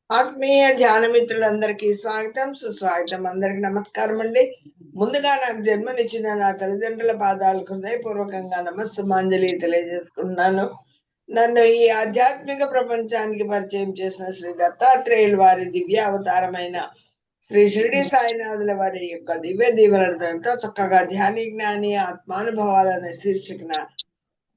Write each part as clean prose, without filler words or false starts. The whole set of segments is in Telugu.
ఆత్మీయ ధ్యాన మిత్రులందరికీ స్వాగతం, సుస్వాగతం. అందరికి నమస్కారం అండి. ముందుగా నాకు జన్మనిచ్చిన నా తల్లిదండ్రుల పాదాలకు హృదయపూర్వకంగా నమస్సుమాంజలి తెలియజేసుకుంటున్నాను. నన్ను ఈ ఆధ్యాత్మిక ప్రపంచానికి పరిచయం చేసిన శ్రీ దత్తాత్రేయుల వారి దివ్య అవతారమైన శ్రీ షిరిడి సాయినాథుల వారి యొక్క దివ్య దీవెనలతో ఎంతో చక్కగా ధ్యాని జ్ఞాని ఆత్మానుభవాలనే శీర్షికన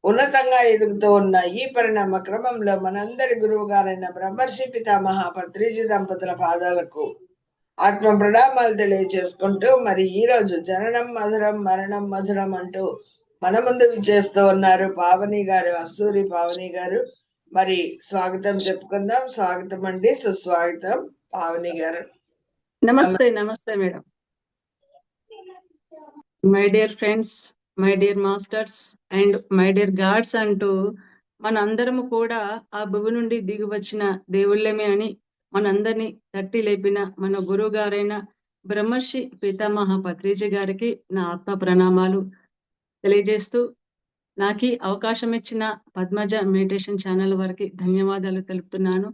ఉన్నతంగా ఎదుగుతూ ఉన్న ఈ పరిణామ క్రమంలో మనందరి గురువు గారైన బ్రహ్మర్షి పితామహ పత్రిజీ దంపతుల పాదాలకు ఆత్మ ప్రణామాలు తెలియచేసుకుంటూ, మరి ఈ రోజు జననం మధురం మరణం మధురం అంటూ మన ముందు విచ్చేస్తూ ఉన్నారు పావని గారు, అస్తూరి పావని గారు. మరి స్వాగతం చెప్పుకుందాం. స్వాగతం అండి, సుస్వాగతం పావని గారు. నమస్తే. నమస్తే madam. My dear friends, my dear masters and my dear God's అంటూ మనందరము కూడా ఆ భువి నుండి దిగి వచ్చిన దేవుళ్ళమే అని మనందరినీ తట్టి లేపిన మన గురువు గారైన బ్రహ్మర్షి పితామహ పత్రిజీ గారికి నా ఆత్మ ప్రణామాలు తెలియజేస్తూ, నాకు అవకాశం ఇచ్చిన పద్మజ మెడిటేషన్ ఛానల్ వారికి ధన్యవాదాలు తెలుపుతున్నాను.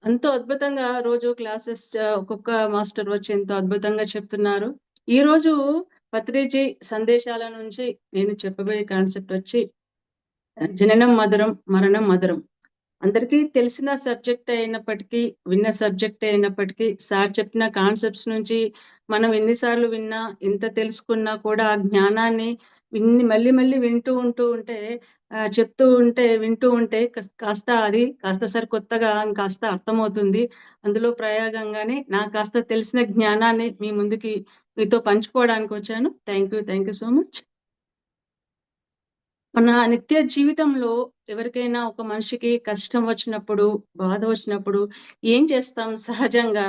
ఎంతో అద్భుతంగా రోజు క్లాసెస్ ఒక్కొక్క మాస్టర్ వచ్చి ఎంతో అద్భుతంగా చెప్తున్నారు. ఈ రోజు పత్రిజీ సందేశాల నుంచి నేను చెప్పబోయే కాన్సెప్ట్ వచ్చి జననం మధురం మరణం మధురం. అందరికీ తెలిసిన సబ్జెక్ట్ అయినప్పటికీ, విన్న సబ్జెక్ట్ అయినప్పటికీ, సార్ చెప్పిన కాన్సెప్ట్స్ నుంచి మనం ఎన్నిసార్లు విన్నా, ఎంత తెలుసుకున్నా కూడా ఆ జ్ఞానాన్ని మళ్ళీ మళ్ళీ వింటూ ఉంటే వింటూ ఉంటే కాస్త సరికొత్తగా కాస్త అర్థమవుతుంది. అందులో ప్రయోగంగానే నాకు కాస్త తెలిసిన జ్ఞానాన్ని మీతో పంచుకోవడానికి వచ్చాను. Thank you so much. మన నిత్య జీవితంలో ఎవరికైనా ఒక మనిషికి కష్టం వచ్చినప్పుడు, బాధ వచ్చినప్పుడు ఏం చేస్తాం? సహజంగా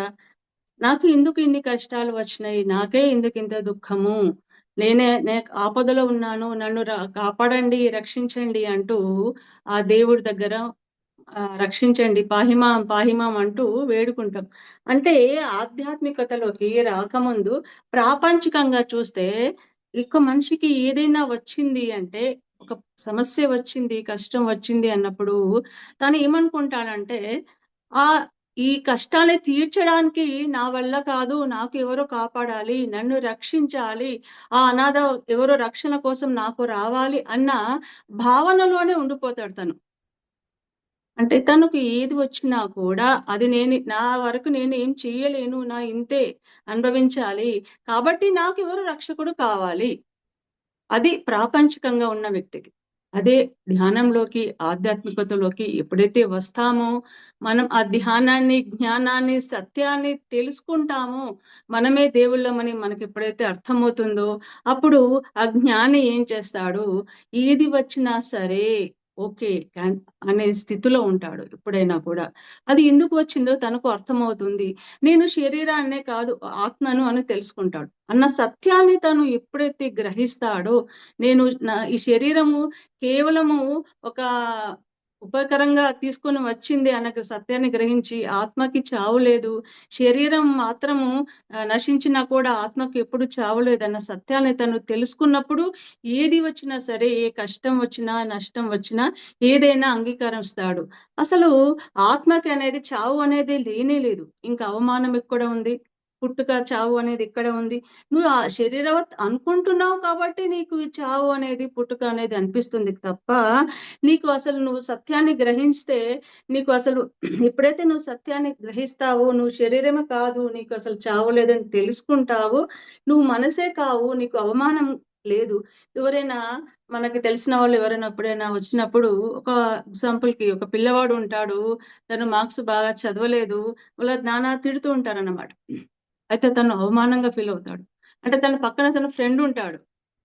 నాకు ఎందుకు ఇన్ని కష్టాలు వచ్చినాయి, నాకే ఎందుకు ఇంత దుఃఖము, నేనే ఆపదలో ఉన్నాను, నన్ను కాపాడండి, రక్షించండి అంటూ ఆ దేవుడి దగ్గర రక్షించండి, పాహిమాం పాహిమాం అంటూ వేడుకుంటాం. అంటే ఆధ్యాత్మికతలోకి రాకముందు ప్రాపంచికంగా చూస్తే ఇక మనిషికి ఏదైనా వచ్చింది అంటే, ఒక సమస్య వచ్చింది, కష్టం వచ్చింది అన్నప్పుడు తను ఏమనుకుంటాడంటే, ఆ ఈ కష్టాన్ని తీర్చడానికి నా వల్ల కాదు, నాకు ఎవరో కాపాడాలి, నన్ను రక్షించాలి, ఆ అనాథ ఎవరో రక్షణ కోసం నాకు రావాలి అన్న భావనలోనే ఉండిపోతాడు తను. అంటే తనకు ఏది వచ్చినా కూడా అది నా వరకు నేను ఏం చెయ్యలేను, నా ఇంతే అనుభవించాలి, కాబట్టి నాకు ఎవరు రక్షకుడు కావాలి. అది ప్రాపంచికంగా ఉన్న వ్యక్తికి. అదే ధ్యానంలోకి, ఆధ్యాత్మికతలోకి ఎప్పుడైతే వస్తామో, మనం ఆ ధ్యానాన్ని, జ్ఞానాన్ని, సత్యాన్ని తెలుసుకుంటామో, మనమే దేవుళ్ళమని మనకి ఎప్పుడైతే అర్థమవుతుందో, అప్పుడు ఆ జ్ఞాని ఏం చేస్తాడు? ఏది వచ్చినా సరే ఓకే అనే స్థితిలో ఉంటాడు ఎప్పుడైనా కూడా. అది ఎందుకు వచ్చిందో తనకు అర్థమవుతుంది. నేను శరీరాన్నే కాదు ఆత్మను అని తెలుసుకుంటాడు అన్న సత్యాన్ని తను ఎప్పుడైతే గ్రహిస్తాడో, ఈ శరీరము కేవలము ఒక ఉపకరంగా తీసుకొని వచ్చింది అన్న సత్యాన్ని గ్రహించి, ఆత్మకి చావు లేదు, శరీరం మాత్రము నశించినా కూడా ఆత్మకు ఎప్పుడు చావు లేదన్న సత్యాన్ని తను తెలుసుకున్నప్పుడు, ఏది వచ్చినా సరే, ఏ కష్టం వచ్చినా, నష్టం వచ్చినా ఏదైనా అంగీకరిస్తాడు. అసలు ఆత్మకి అనేది చావు అనేది లేనే లేదు. ఇంకా అవమానం ఎక్కడ ఉంది? పుట్టుక చావు అనేది ఇక్కడ ఉంది. నువ్వు ఆ శరీరవత్ అనుకుంటున్నావు కాబట్టి నీకు ఈ చావు అనేది, పుట్టుక అనేది అనిపిస్తుంది తప్ప, నీకు అసలు నువ్వు సత్యాన్ని గ్రహిస్తే, నీకు అసలు ఎప్పుడైతే నువ్వు సత్యాన్ని గ్రహిస్తావో, నువ్వు శరీరమే కాదు, నీకు అసలు చావు లేదని తెలుసుకుంటావో, నువ్వు మనసే కావు, నీకు అవమానం లేదు. ఎవరైనా మనకి తెలిసిన వాళ్ళు ఎవరైనా ఎప్పుడైనా వచ్చినప్పుడు, ఒక ఎగ్జాంపుల్కి ఒక పిల్లవాడు ఉంటాడు, తను మార్క్స్ బాగా చదవలేదు, వాళ్ళ నాన్న తిడుతూ ఉంటారన్నమాట. అయితే తను అవమానంగా ఫీల్ అవుతాడు. అంటే తన పక్కన తన ఫ్రెండ్ ఉంటాడు.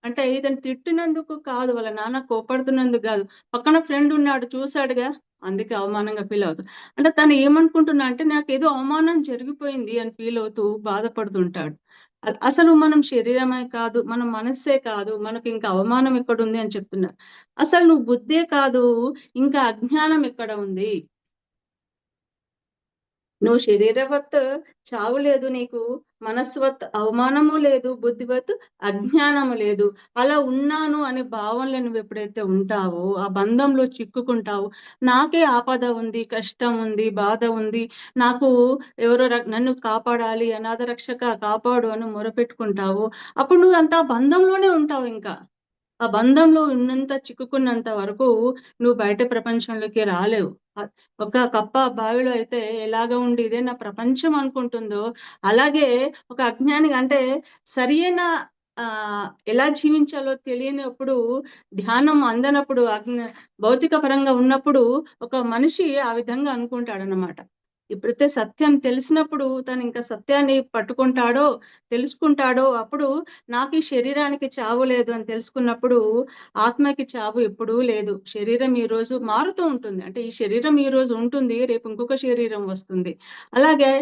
అంటే ఇతను తిట్టినందుకు కాదు, వాళ్ళ నాన్న కోపడుతున్నందుకు కాదు, పక్కన ఫ్రెండ్ ఉన్నాడు చూశాడుగా, అందుకే అవమానంగా ఫీల్ అవుతాడు. అంటే తను ఏమనుకుంటున్నా అంటే, నాకేదో అవమానం జరిగిపోయింది అని ఫీల్ అవుతూ బాధపడుతుంటాడు. అసలు మనం శరీరమే కాదు, మనం మనస్సే కాదు, మనకు ఇంకా అవమానం ఎక్కడుంది అని చెప్తున్నారు. అసలు నువ్వు బుద్ధే కాదు, ఇంకా అజ్ఞానం ఎక్కడ ఉంది? నువ్వు శరీరవత్ చావు లేదు నీకు, మనస్వత్ అవమానము లేదు, బుద్ధివత్ అజ్ఞానము లేదు. అలా ఉన్నాను అనే భావనలో నువ్వు ఎప్పుడైతే ఉంటావో ఆ బంధంలో చిక్కుకుంటావు. నాకే ఆపద ఉంది, కష్టం ఉంది, బాధ ఉంది, నాకు ఎవరో నన్ను కాపాడాలి, అనాథ రక్షక కాపాడు అని మొరపెట్టుకుంటావు. అప్పుడు నువ్వు అంత బంధంలోనే ఉంటావు. ఇంకా ఆ బంధంలో ఉన్నంత చిక్కుకున్నంత వరకు నువ్వు బయట ప్రపంచంలోకి రాలేవు. ఒక కప్ప బావిలో అయితే ఎలాగ ఉండి ఇదే నా ప్రపంచం అనుకుంటుందో, అలాగే ఒక అజ్ఞాని అంటే సరియైన ఎలా జీవించాలో తెలియనప్పుడు, ధ్యానం అందనప్పుడు, భౌతిక పరంగా ఉన్నప్పుడు ఒక మనిషి ఆ విధంగా అనుకుంటాడన్నమాట. ఎప్పుడైతే సత్యం తెలిసినప్పుడు తను ఇంకా సత్యాన్ని పట్టుకుంటాడో, తెలుసుకుంటాడో, అప్పుడు నాకు ఈ శరీరానికి చావు లేదు అని తెలుసుకున్నప్పుడు ఆత్మకి చావు ఎప్పుడూ లేదు. శరీరం ఈ రోజు మారుతూ ఉంటుంది. అంటే ఈ శరీరం ఈ రోజు ఉంటుంది, రేపు ఇంకొక శరీరం వస్తుంది. అలాగే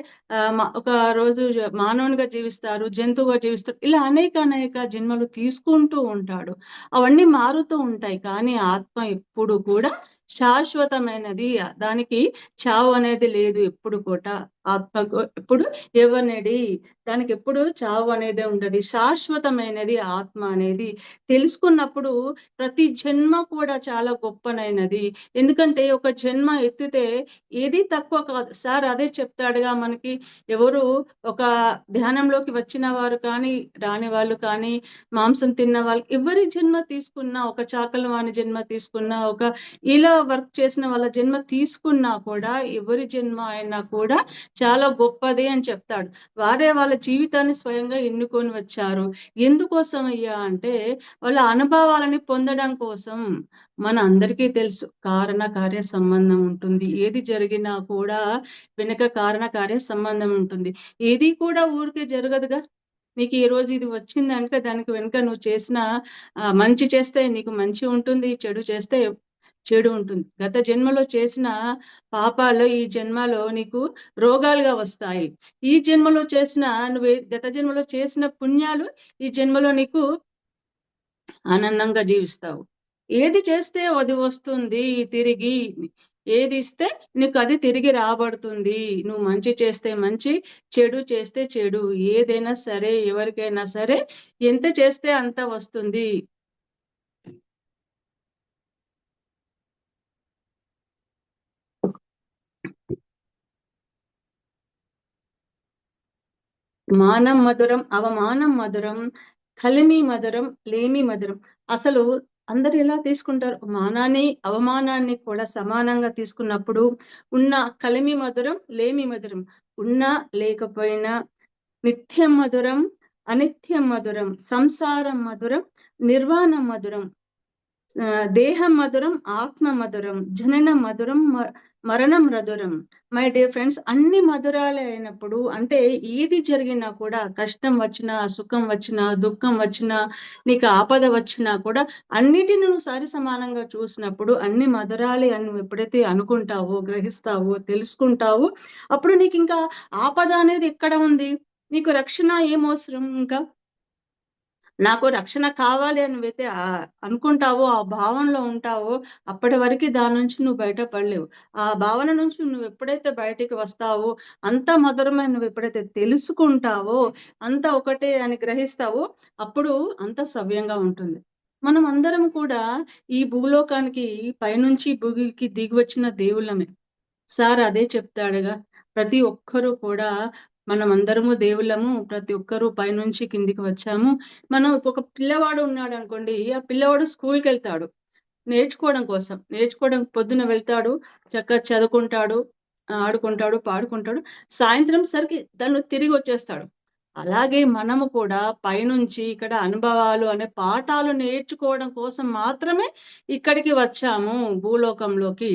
ఒక రోజు మానవునిగా జీవిస్తారు, జంతువుగా జీవిస్తారు, ఇలా అనేక జన్మలు తీసుకుంటూ ఉంటాడు. అవన్నీ మారుతూ ఉంటాయి. కానీ ఆత్మ ఎప్పుడు కూడా శాశ్వతమైనది. దానికి చావు అనేది లేదు ఎప్పుడు కూడా. ఆత్మకు ఎప్పుడు ఎవరినడి దానికి ఎప్పుడు చావు అనేది ఉండదు. శాశ్వతమైనది ఆత్మ అనేది. తెలుసుకున్నప్పుడు ప్రతి జన్మ కూడా చాలా గొప్పనైనది. ఎందుకంటే ఒక జన్మ ఎత్తితే ఏది తక్కువ కాదు. సార్ అదే చెప్తాడుగా మనకి. ఎవరు ఒక ధ్యానంలోకి వచ్చిన వారు కానీ, రాని వాళ్ళు కానీ, మాంసం తిన్న వాళ్ళు ఎవరి జన్మ తీసుకున్నా, ఒక చాకలి వాని జన్మ తీసుకున్నా, ఒక ఇలా వర్క్ చేసిన వాళ్ళ జన్మ తీసుకున్నా కూడా, ఎవరి జన్మ అయినా కూడా చాలా గొప్పది అని చెప్తాడు. వారే వాళ్ళ జీవితాన్ని స్వయంగా ఎన్నుకొని వచ్చారు. ఎందుకోసం అయ్యా అంటే వాళ్ళ అనుభవాలని పొందడం కోసం. మన అందరికీ తెలుసు కారణ కార్య సంబంధం ఉంటుంది. ఏది జరిగినా కూడా వెనుక కారణ కార్య సంబంధం ఉంటుంది. ఏది కూడా ఊరికే జరగదుగా. నీకు ఈ రోజు ఇది వచ్చిందంటే దానికి వెనుక నువ్వు చేసిన మంచి చేస్తే నీకు మంచి ఉంటుంది, చెడు చేస్తే చెడు ఉంటుంది. గత జన్మలో చేసిన పాపాలు ఈ జన్మలో నీకు రోగాలుగా వస్తాయి. ఈ జన్మలో చేసిన గత జన్మలో చేసిన పుణ్యాలు ఈ జన్మలో నీకు ఆనందంగా జీవిస్తావు. ఏది చేస్తే అది వస్తుంది తిరిగి. ఏది ఇస్తే నీకు అది తిరిగి రాబడుతుంది. నువ్వు మంచి చేస్తే మంచి, చెడు చేస్తే చెడు. ఏదైనా సరే, ఎవరికైనా సరే ఎంత చేస్తే అంత వస్తుంది. మానం మధురం, అవమానం మధురం, కలిమి మధురం, లేమి మధురం. అసలు అందరు ఎలా తీసుకుంటారు? మానాన్ని, అవమానాన్ని కూడా సమానంగా తీసుకున్నప్పుడు ఉన్న కలిమి మధురం, లేమి మధురం. ఉన్నా లేకపోయినా నిత్యం మధురం, అనిత్యం మధురం, సంసారం మధురం, నిర్వాణం మధురం, దేహం మధురం, ఆత్మ మధురం, జననం మధురం, మరణం మధురం. మై డియర్ ఫ్రెండ్స్, అన్ని మధురాలే అయినప్పుడు అంటే ఏది జరిగినా కూడా, కష్టం వచ్చినా, సుఖం వచ్చినా, దుఃఖం వచ్చినా, నీకు ఆపద వచ్చినా కూడా అన్నిటిని నువ్వు సరి సమానంగా చూసినప్పుడు అన్ని మధురాలే అని నువ్వు ఎప్పుడైతే అనుకుంటావో, గ్రహిస్తావో, తెలుసుకుంటావో, అప్పుడు నీకు ఇంకా ఆపద అనేది ఎక్కడ ఉంది? నీకు రక్షణ ఏం అవసరం? ఇంకా నాకు రక్షణ కావాలి అని నువ్వైతే అనుకుంటావో, ఆ భావనలో ఉంటావో, అప్పటి వరకు దాని నుంచి నువ్వు బయటపడలేవు. ఆ భావన నుంచి నువ్వు ఎప్పుడైతే బయటికి వస్తావో, అంత మధురమైన నువ్వు ఎప్పుడైతే తెలుసుకుంటావో, అంత ఒకటే అని గ్రహిస్తావో, అప్పుడు అంత సవ్యంగా ఉంటుంది. మనం అందరం కూడా ఈ భూలోకానికి పైనుంచి భూమికి దిగి వచ్చిన దేవుళ్ళమే. సార్ అదే చెప్తాడుగా. ప్రతి ఒక్కరూ కూడా మనం అందరము దేవుళ్ళము. ప్రతి ఒక్కరూ పైనుంచి కిందికి వచ్చాము. మనం ఒక పిల్లవాడు ఉన్నాడు అనుకోండి, ఆ పిల్లవాడు స్కూల్కి వెళ్తాడు నేర్చుకోవడం కోసం. నేర్చుకోవడం పొద్దున వెళ్తాడు, చక్కగా చదువుకుంటాడు, ఆడుకుంటాడు, పాడుకుంటాడు, సాయంత్రం సరికి తను తిరిగి వచ్చేస్తాడు. అలాగే మనము కూడా పైనుంచి ఇక్కడ అనుభవాలు అనే పాఠాలు నేర్చుకోవడం కోసం మాత్రమే ఇక్కడికి వచ్చాము భూలోకంలోకి.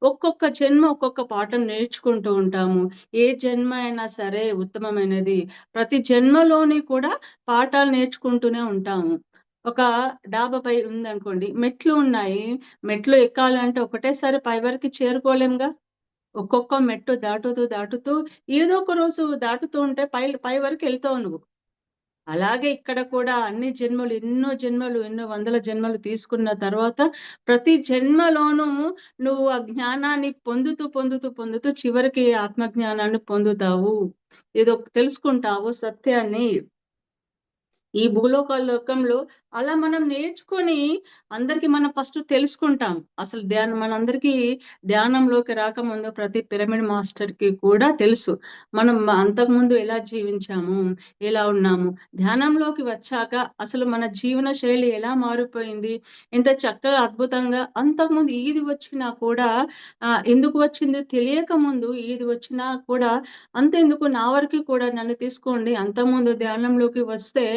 ఒక్కొక్క జన్మ ఒక్కొక్క పాఠం నేర్చుకుంటూ ఉంటాము. ఏ జన్మ అయినా సరే ఉత్తమమైనది. ప్రతి జన్మలోని కూడా పాఠాలు నేర్చుకుంటూనే ఉంటాము. ఒక డాబాపై ఉందనుకోండి, మెట్లు ఉన్నాయి. మెట్లు ఎక్కాలంటే ఒకటేసారి పై వరకు చేరుకోలేంగా. ఒక్కొక్క మెట్టు దాటుతూ ఏదో ఒక రోజు దాటుతూ ఉంటే పై పై వరకు వెళ్తావు నువ్వు. అలాగే ఇక్కడ కూడా అన్ని జన్మలు, ఎన్నో జన్మలు, ఎన్నో వందల జన్మలు తీసుకున్న తర్వాత ప్రతి జన్మలోనూ నువ్వు ఆ జ్ఞానాన్ని పొందుతూ పొందుతూ పొందుతూ చివరికి ఆత్మజ్ఞానాన్ని పొందుతావు. ఏదో తెలుసుకుంటావు సత్యాన్ని. ఈ లోకంలో అలా మనం నేర్చుకొని అందరికి మనం ఫస్ట్ తెలుసుకుంటాం. అసలు మనందరికీ ధ్యానంలోకి రాకముందు ప్రతి పిరమిడ్ మాస్టర్ కి కూడా తెలుసు మనం అంతకుముందు ఎలా జీవించాము, ఎలా ఉన్నాము. ధ్యానంలోకి వచ్చాక అసలు మన జీవన శైలి ఎలా మారిపోయింది, ఎంత చక్కగా అద్భుతంగా. అంతకుముందు ఈది వచ్చినా కూడా ఎందుకు వచ్చింది తెలియక ముందు ఈది వచ్చినా కూడా అంతెందుకు, నా వరకు కూడా నన్ను తీసుకోండి. అంతకుముందు ధ్యానంలోకి వస్తే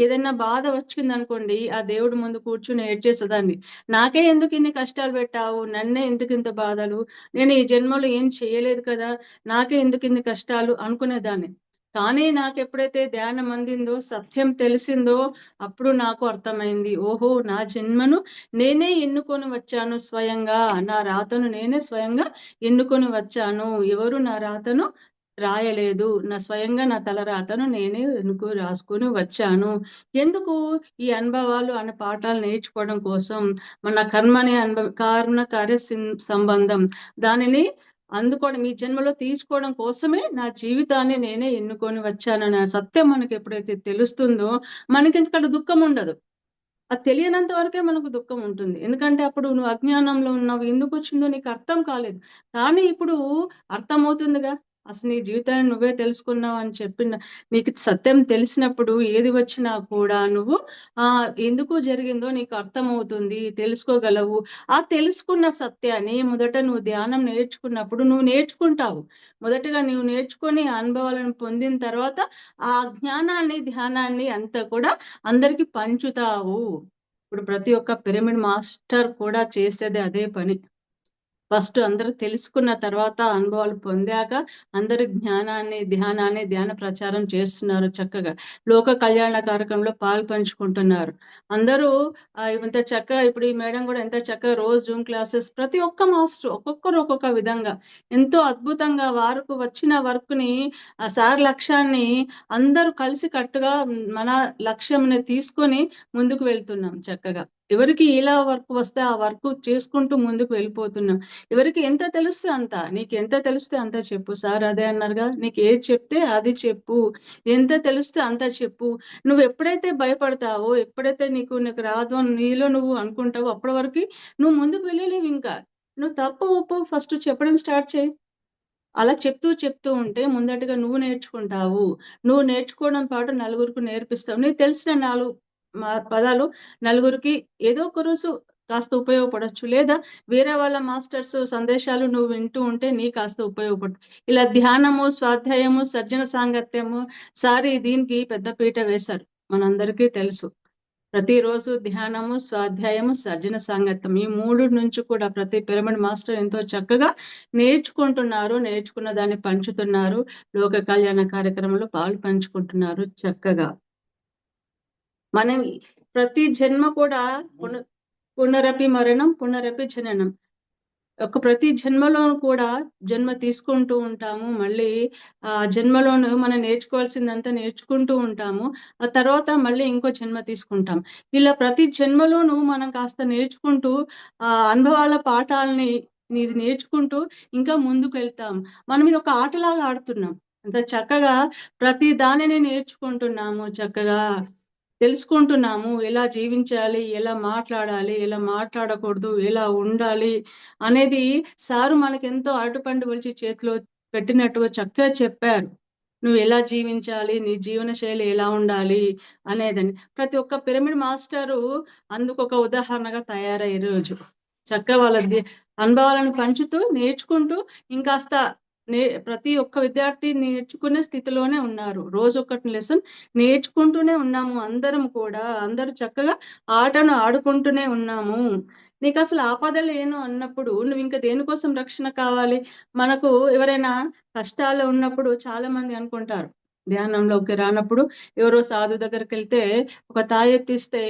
ఏదైనా బాధ వచ్చిందనుకోండి, ఆ దేవుడి ముందు కూర్చుని ఏడ్చేసేదాన్ని. నాకే ఎందుకు ఇన్ని కష్టాలు పెట్టావు, నన్నే ఎందుకు ఇంత బాధలు, నేను ఈ జన్మలో ఏం చేయలేదు కదా, నాకే ఎందుకు ఇన్ని కష్టాలు అనుకునేదాన్ని. కానీ నాకు ఎప్పుడైతే ధ్యానం అందిందో, సత్యం తెలిసిందో, అప్పుడు నాకు అర్థమైంది, ఓహో నా జన్మను నేనే ఎన్నుకొని వచ్చాను స్వయంగా, నా రాతను నేనే స్వయంగా ఎన్నుకొని వచ్చాను. ఎవరు నా రాతను రాయలేదు, నా స్వయంగా నా తల రాతను నేనే రాసుకొని వచ్చాను. ఎందుకు? ఈ అనుభవాలు అనే పాఠాలు నేర్చుకోవడం కోసం. మన కర్మని కారణ కార్య సంబంధం దానిని అందుకోవడం, ఈ జన్మలో తీసుకోవడం కోసమే నా జీవితాన్ని నేనే ఎన్నుకొని వచ్చానన్న సత్యం మనకి ఎప్పుడైతే తెలుస్తుందో మనకి ఇక్కడ దుఃఖం ఉండదు. అది తెలియనంత వరకే మనకు దుఃఖం ఉంటుంది. ఎందుకంటే అప్పుడు నువ్వు అజ్ఞానంలో ఉన్నావు, ఎందుకు వచ్చిందో నీకు అర్థం కాలేదు. కానీ ఇప్పుడు అర్థమవుతుందిగా, అసలు నీ జీవితాన్ని నువ్వే తెలుసుకున్నావు అని చెప్పిన నీకు సత్యం తెలిసినప్పుడు ఏది వచ్చినా కూడా నువ్వు ఎందుకు జరిగిందో నీకు అర్థమవుతుంది, తెలుసుకోగలవు. ఆ తెలుసుకున్న సత్యాన్ని మొదట నువ్వు ధ్యానం నేర్చుకున్నప్పుడు నువ్వు నేర్చుకుంటావు. మొదటగా నువ్వు నేర్చుకొని అనుభవాలను పొందిన తర్వాత ఆ జ్ఞానాన్ని, ధ్యానాన్ని అంతా కూడా అందరికి పంచుతావు. ఇప్పుడు ప్రతి ఒక్క పిరమిడ్ మాస్టర్ కూడా చేసేది అదే పని. ఫస్ట్ అందరూ తెలుసుకున్న తర్వాత, అనుభవాలు పొందాక అందరూ జ్ఞానాన్ని, ధ్యానాన్ని, ధ్యాన ప్రచారం చేస్తున్నారు చక్కగా. లోక కళ్యాణ కార్యక్రమంలో పాలు పంచుకుంటున్నారు. అందరూ ఇంత చక్కగా ఇప్పుడు ఈ మేడం కూడా ఎంత చక్కగా రోజు జూమ్ క్లాసెస్, ప్రతి ఒక్క మాస్టర్ ఒక్కొక్కరు ఒక్కొక్క విధంగా ఎంతో అద్భుతంగా వారికి వచ్చిన వర్క్ ని, సార్ లక్ష్యాన్ని అందరూ కలిసి కట్టుగా మన లక్ష్యంని తీసుకొని ముందుకు వెళ్తున్నాం చక్కగా. ఎవరికి ఇలా వర్క్ వస్తే ఆ వర్క్ చేసుకుంటూ ముందుకు వెళ్ళిపోతున్నాం. ఎవరికి ఎంత తెలుస్తే అంత, నీకు ఎంత తెలిస్తే అంత చెప్పు. సార్ అదే అన్నారుగా, నీకు ఏది చెప్తే అది చెప్పు, ఎంత తెలిస్తే అంత చెప్పు. నువ్వు ఎప్పుడైతే భయపడతావో, ఎప్పుడైతే నీకు నీకు రాదు అని నీలో నువ్వు అనుకుంటావో, అప్పటి వరకు నువ్వు ముందుకు వెళ్ళలేవు. ఇంకా నువ్వు తప్పు ఒప్పు ఫస్ట్ చెప్పడం స్టార్ట్ చేయి. అలా చెప్తూ చెప్తూ ఉంటే ముందటగా నువ్వు నేర్చుకుంటావు. నువ్వు నేర్చుకోవడం పాటు నలుగురికి నేర్పిస్తావు. నీకు తెలిసిన 4 పదాలు నలుగురికి ఏదో ఒక రోజు కాస్త ఉపయోగపడొచ్చు. లేదా వేరే వాళ్ళ మాస్టర్స్ సందేశాలు నువ్వు వింటూ ఉంటే నీ కాస్త ఉపయోగపడుతుంది. ఇలా ధ్యానము, స్వాధ్యాయము, సజ్జన సాంగత్యము, సారి దీనికి పెద్ద పీట వేశారు. మనందరికీ తెలుసు. ప్రతిరోజు ధ్యానము, స్వాధ్యాయము, సజ్జన సాంగత్యం, ఈ 3 నుంచి కూడా ప్రతి పిరమిడ్ మాస్టర్ ఎంతో చక్కగా నేర్చుకుంటున్నారు. నేర్చుకున్న దాన్ని పంచుతున్నారు. లోక కళ్యాణ కార్యక్రమంలో పాలు పంచుకుంటున్నారు చక్కగా. మనం ప్రతి జన్మ కూడా పునరపి మరణం, పునరపి జననం. ప్రతి జన్మలోను కూడా జన్మ తీసుకుంటూ ఉంటాము. మళ్ళీ ఆ జన్మలోను మనం నేర్చుకోవాల్సిందంతా నేర్చుకుంటూ ఉంటాము. ఆ తర్వాత మళ్ళీ ఇంకో జన్మ తీసుకుంటాం. ఇలా ప్రతి జన్మలోను మనం కాస్త నేర్చుకుంటూ అనుభవాల పాఠాలని ఇది నేర్చుకుంటూ ఇంకా ముందుకు వెళ్తాం. మనం ఇది ఒక ఆటలాగా ఆడుతున్నాం. అంత చక్కగా ప్రతి దానిని నేర్చుకుంటున్నాము, చక్కగా తెలుసుకుంటున్నాము. ఎలా జీవించాలి, ఎలా మాట్లాడాలి, ఎలా మాట్లాడకూడదు, ఎలా ఉండాలి అనేది సారు మనకెంతో అరటిపండు ఒలిచి చేతిలో పెట్టినట్టుగా చక్కగా చెప్పారు. నువ్వు ఎలా జీవించాలి, నీ జీవన శైలి ఎలా ఉండాలి అనేదని. ప్రతి ఒక్క పిరమిడ్ మాస్టరు అందుకు ఒక ఉదాహరణగా తయారయ్యే రోజు చక్కగా వాళ్ళ అనుభవాలను పంచుతూ, నేర్చుకుంటూ ఇంకాస్త ప్రతి ఒక్క విద్యార్థి నేర్చుకునే స్థితిలోనే ఉన్నారు. రోజు ఒకటి లెసన్ నేర్చుకుంటూనే ఉన్నాము. అందరం కూడా అందరూ చక్కగా ఆటను ఆడుకుంటూనే ఉన్నాము. నీకు అసలు ఆపద లేను అన్నప్పుడు నువ్వు ఇంకా దేనికోసం రక్షణ కావాలి? మనకు ఎవరైనా కష్టాలు ఉన్నప్పుడు చాలా మంది అనుకుంటారు, ధ్యానంలోకి రానప్పుడు ఎవరో సాధు దగ్గరికి వెళ్తే ఒక తాయెత్తు ఇస్తే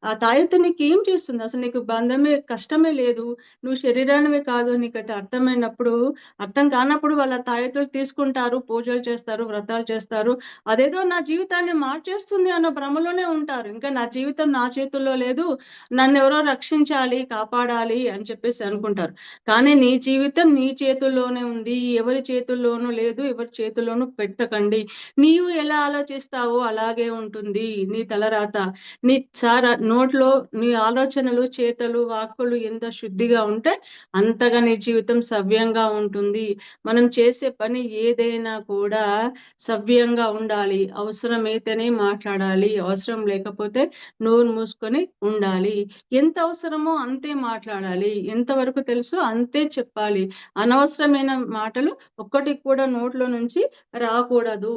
ఆ తాయెత్తు నీకు ఏం చేస్తుంది? అసలు నీకు బంధమే కష్టమే లేదు, నువ్వు శరీరానివే కాదు నీకైతే అర్థమైనప్పుడు, అర్థం కానప్పుడు వాళ్ళ తాయెత్తులు తీసుకుంటారు, పూజలు చేస్తారు, వ్రతాలు చేస్తారు, అదేదో నా జీవితాన్ని మార్చేస్తుంది అన్న భ్రమలోనే ఉంటారు. ఇంకా నా జీవితం నా చేతుల్లో లేదు, నన్ను ఎవరో రక్షించాలి, కాపాడాలి అని చెప్పేసి అనుకుంటారు. కానీ నీ జీవితం నీ చేతుల్లోనే ఉంది, ఎవరి చేతుల్లోనూ లేదు, ఎవరి చేతుల్లోనూ పెట్టకండి. నీవు ఎలా ఆలోచిస్తావో అలాగే ఉంటుంది నీ తలరాత. నీ నోట్లో నీ ఆలోచనలు, చేతలు, వాక్కులు ఎంత శుద్ధిగా ఉంటే అంతగా నీ జీవితం సవ్యంగా ఉంటుంది. మనం చేసే పని ఏదైనా కూడా సవ్యంగా ఉండాలి. అవసరమైతేనే మాట్లాడాలి, అవసరం లేకపోతే నోరు మూసుకొని ఉండాలి. ఎంత అవసరమో అంతే మాట్లాడాలి, ఎంతవరకు తెలుసో అంతే చెప్పాలి. అనవసరమైన మాటలు ఒక్కటి కూడా నోట్లో నుంచి రాకూడదు.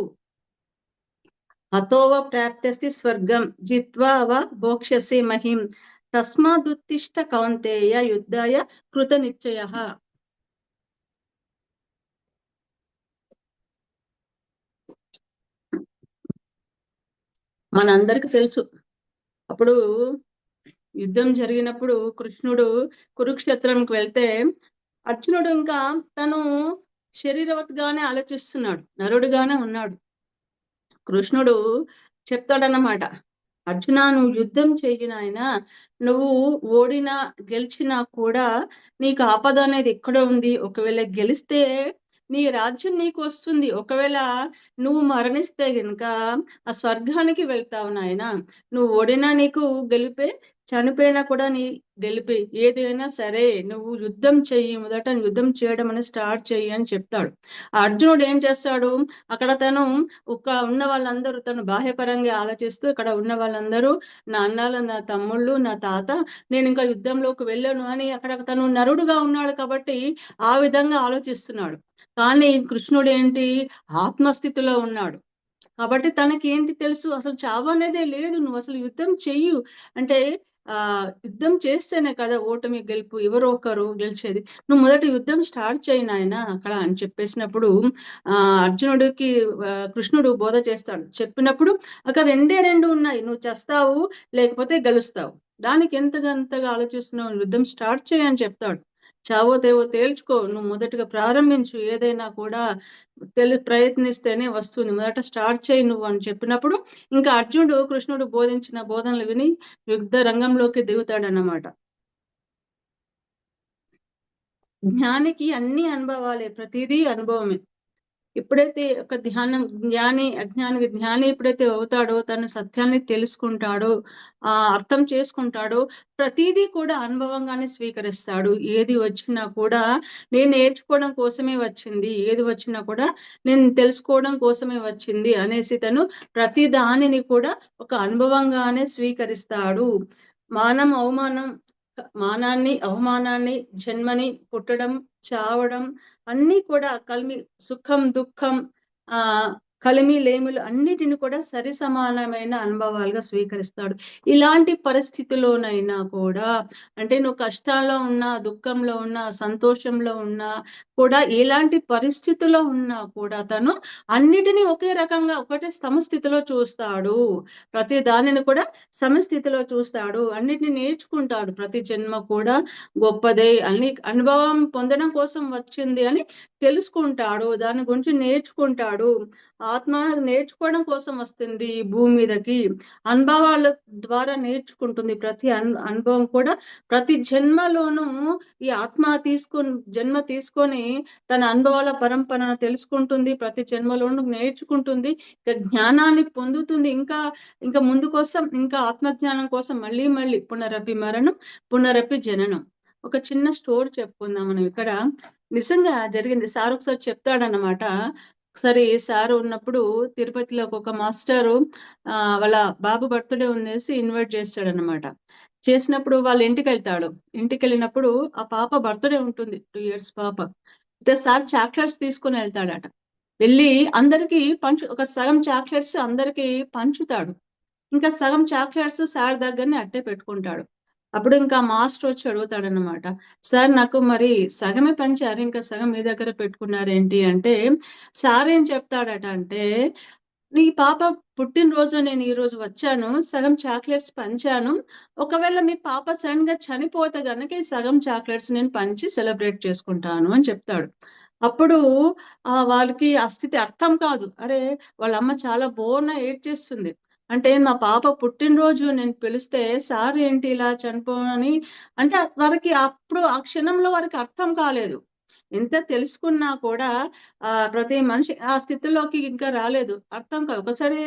అతోవ ప్రాప్స్తి స్వర్గం జిత్వా వ భోక్ష్యసి మహిం తస్మాదుత్తిష్ట కౌంతేయ యుద్ధాయ కృత నిశ్చయః. మనందరికి తెలుసు, అప్పుడు యుద్ధం జరిగినప్పుడు కృష్ణుడు కురుక్షేత్రంకి వెళ్తే అర్జునుడు ఇంకా తను శరీరవత్గానే ఆలోచిస్తున్నాడు, నరుడుగానే ఉన్నాడు. కృష్ణుడు చెప్తాడన్నమాట, అర్జున నువ్వు యుద్ధం చెయ్యి నాయనా, నువ్వు ఓడినా గెలిచినా కూడా నీకు ఆపద అనేది ఎక్కడ ఉంది. ఒకవేళ గెలిస్తే నీ రాజ్యం నీకు వస్తుంది, ఒకవేళ నువ్వు మరణిస్తే గనుక ఆ స్వర్గానికి వెళ్తావు నాయన. నువ్వు ఓడినా నీకు గెలిపే, చనిపోయినా కూడా నీ గెలిపే. ఏదైనా సరే నువ్వు యుద్ధం చెయ్యి, మొదట యుద్ధం చేయడం అనేది స్టార్ట్ చెయ్యి అని చెప్తాడు. అర్జునుడు ఏం చేస్తాడు, అక్కడ తను ఉన్న వాళ్ళందరూ తను బాహ్యపరంగా ఆలోచిస్తూ, ఇక్కడ ఉన్న వాళ్ళందరూ నా అన్నాలు, నా తమ్ముళ్ళు, నా తాత, నేను ఇంకా యుద్ధంలోకి వెళ్ళను అని అక్కడ తను నరుడుగా ఉన్నాడు కాబట్టి ఆ విధంగా ఆలోచిస్తున్నాడు. కానీ కృష్ణుడు ఏంటి, ఆత్మస్థితిలో ఉన్నాడు కాబట్టి తనకి ఏంటి తెలుసు, అసలు చావు అనేదే లేదు, నువ్వు అసలు యుద్ధం చెయ్యు అంటే యుద్ధం చేస్తేనే కదా ఓటమి గెలుపు ఎవరో ఒకరు గెలిచేది. నువ్వు మొదటి యుద్ధం స్టార్ట్ చేయి నాయన అక్కడ అని చెప్పేసినప్పుడు అర్జునుడికి కృష్ణుడు బోధ చేస్తాడు. చెప్పినప్పుడు అక్కడ రెండు ఉన్నాయి, నువ్వు చేస్తావు లేకపోతే గెలుస్తావు. దానికి ఎంతగా ఆలోచిస్తున్నావు, యుద్ధం స్టార్ట్ చేయని చెప్తాడు. చావో తేవో తేల్చుకో, నువ్వు మొదటగా ప్రారంభించు, ఏదైనా కూడా ప్రయత్నిస్తేనే వస్తుంది, మొదట స్టార్ట్ చేయి నువ్వు అని చెప్పినప్పుడు ఇంకా అర్జునుడు కృష్ణుడు బోధించిన బోధనలు విని యుద్ధ రంగంలోకి దిగుతాడన్నమాట. జ్ఞానికి అన్ని అనుభవాలే, ప్రతిదీ అనుభవమే. ఎప్పుడైతే ఒక జ్ఞాని ఎప్పుడైతే అవుతాడో, తన సత్యాన్ని తెలుసుకుంటాడో, అర్థం చేసుకుంటాడో, ప్రతిదీ కూడా అనుభవంగానే స్వీకరిస్తాడు. ఏది వచ్చినా కూడా నేను నేర్చుకోవడం కోసమే వచ్చింది, ఏది వచ్చినా కూడా నేను తెలుసుకోవడం కోసమే వచ్చింది అనేసి తను ప్రతి దానిని కూడా ఒక అనుభవంగానే స్వీకరిస్తాడు. మానాన్ని, అవమానాన్ని, జన్మని, పుట్టడం, చావడం అన్ని కూడా సుఖం, దుఃఖం, ఆ కలిమి లేములు అన్నిటిని కూడా సరి సమానమైన అనుభవాలుగా స్వీకరిస్తాడు. ఇలాంటి పరిస్థితిలోనైనా కూడా, అంటే నువ్వు కష్టాల్లో ఉన్నా, దుఃఖంలో ఉన్నా, సంతోషంలో ఉన్నా కూడా, ఎలాంటి పరిస్థితుల్లో ఉన్నా కూడా తను అన్నిటినీ ఒకే రకంగా ఒకటే సమస్థితిలో చూస్తాడు. ప్రతి దానిని కూడా సమస్థితిలో చూస్తాడు, అన్నిటిని నేర్చుకుంటాడు. ప్రతి జన్మ కూడా గొప్పదే, అన్ని అనుభవం పొందడం కోసం వచ్చింది అని తెలుసుకుంటాడు, దాని గురించి నేర్చుకుంటాడు. ఆత్మ నేర్చుకోవడం కోసం వస్తుంది ఈ భూమి మీదకి, అనుభవాల ద్వారా నేర్చుకుంటుంది. ప్రతి అనుభవం కూడా ప్రతి జన్మలోనూ ఈ ఆత్మ జన్మ తీసుకొని తన అనుభవాల పరంపరను తెలుసుకుంటుంది, ప్రతి జన్మలోనూ నేర్చుకుంటుంది, జ్ఞానాన్ని పొందుతుంది. ఇంకా ముందు కోసం, ఇంకా ఆత్మజ్ఞానం కోసం మళ్ళీ పునరపి మరణం, పునరపి జననం. ఒక చిన్న స్టోరీ చెప్పుకుందాం మనం ఇక్కడ. నిజంగా జరిగింది. సార్ ఒకసారి చెప్తాడన్నమాట. ఒకసారి సార్ ఉన్నప్పుడు తిరుపతిలో ఒక మాస్టరు వాళ్ళ బాబు బర్త్డే ఉందేసి ఇన్వైట్ చేస్తాడనమాట. చేసినప్పుడు వాళ్ళ ఇంటికి వెళ్తాడు. ఇంటికి వెళ్ళినప్పుడు ఆ పాప బర్త్డే ఉంటుంది, 2 years పాప. అయితే సార్ చాక్లెట్స్ తీసుకుని వెళ్తాడట. వెళ్ళి అందరికి ఒక సగం చాక్లెట్స్ అందరికి పంచుతాడు, ఇంకా సగం చాక్లెట్స్ సార్ దగ్గరనే అట్టే పెట్టుకుంటాడు. అప్పుడు ఇంకా మాస్టర్ వచ్చి అడుగుతాడనమాట, సార్ నాకు మరి సగమే పంచారు, ఇంకా సగం మీ దగ్గర పెట్టుకున్నారేంటి అంటే, సార్ ఏం చెప్తాడట అంటే, నీ పాప పుట్టినరోజు నేను ఈ రోజు వచ్చాను, సగం చాక్లెట్స్ పంచాను. ఒకవేళ మీ పాప సడన్ గా చనిపోతే గనక ఈ సగం చాక్లెట్స్ నేను పంచి సెలబ్రేట్ చేసుకుంటాను అని చెప్తాడు. అప్పుడు వాళ్ళకి ఆ స్థితి అర్థం కాదు. అరే, వాళ్ళ అమ్మ చాలా బోర్న ఏడ్చేస్తుంది. అంటే మా పాప పుట్టినరోజు నేను పిలిస్తే సార్ ఏంటి ఇలా చనిపోనని, అంటే వారికి అప్పుడు ఆ క్షణంలో వారికి అర్థం కాలేదు. ఎంత తెలుసుకున్నా కూడా ప్రతి మనిషి ఆ స్థితిలోకి ఇంకా రాలేదు, అర్థం కాదు. ఒకసారి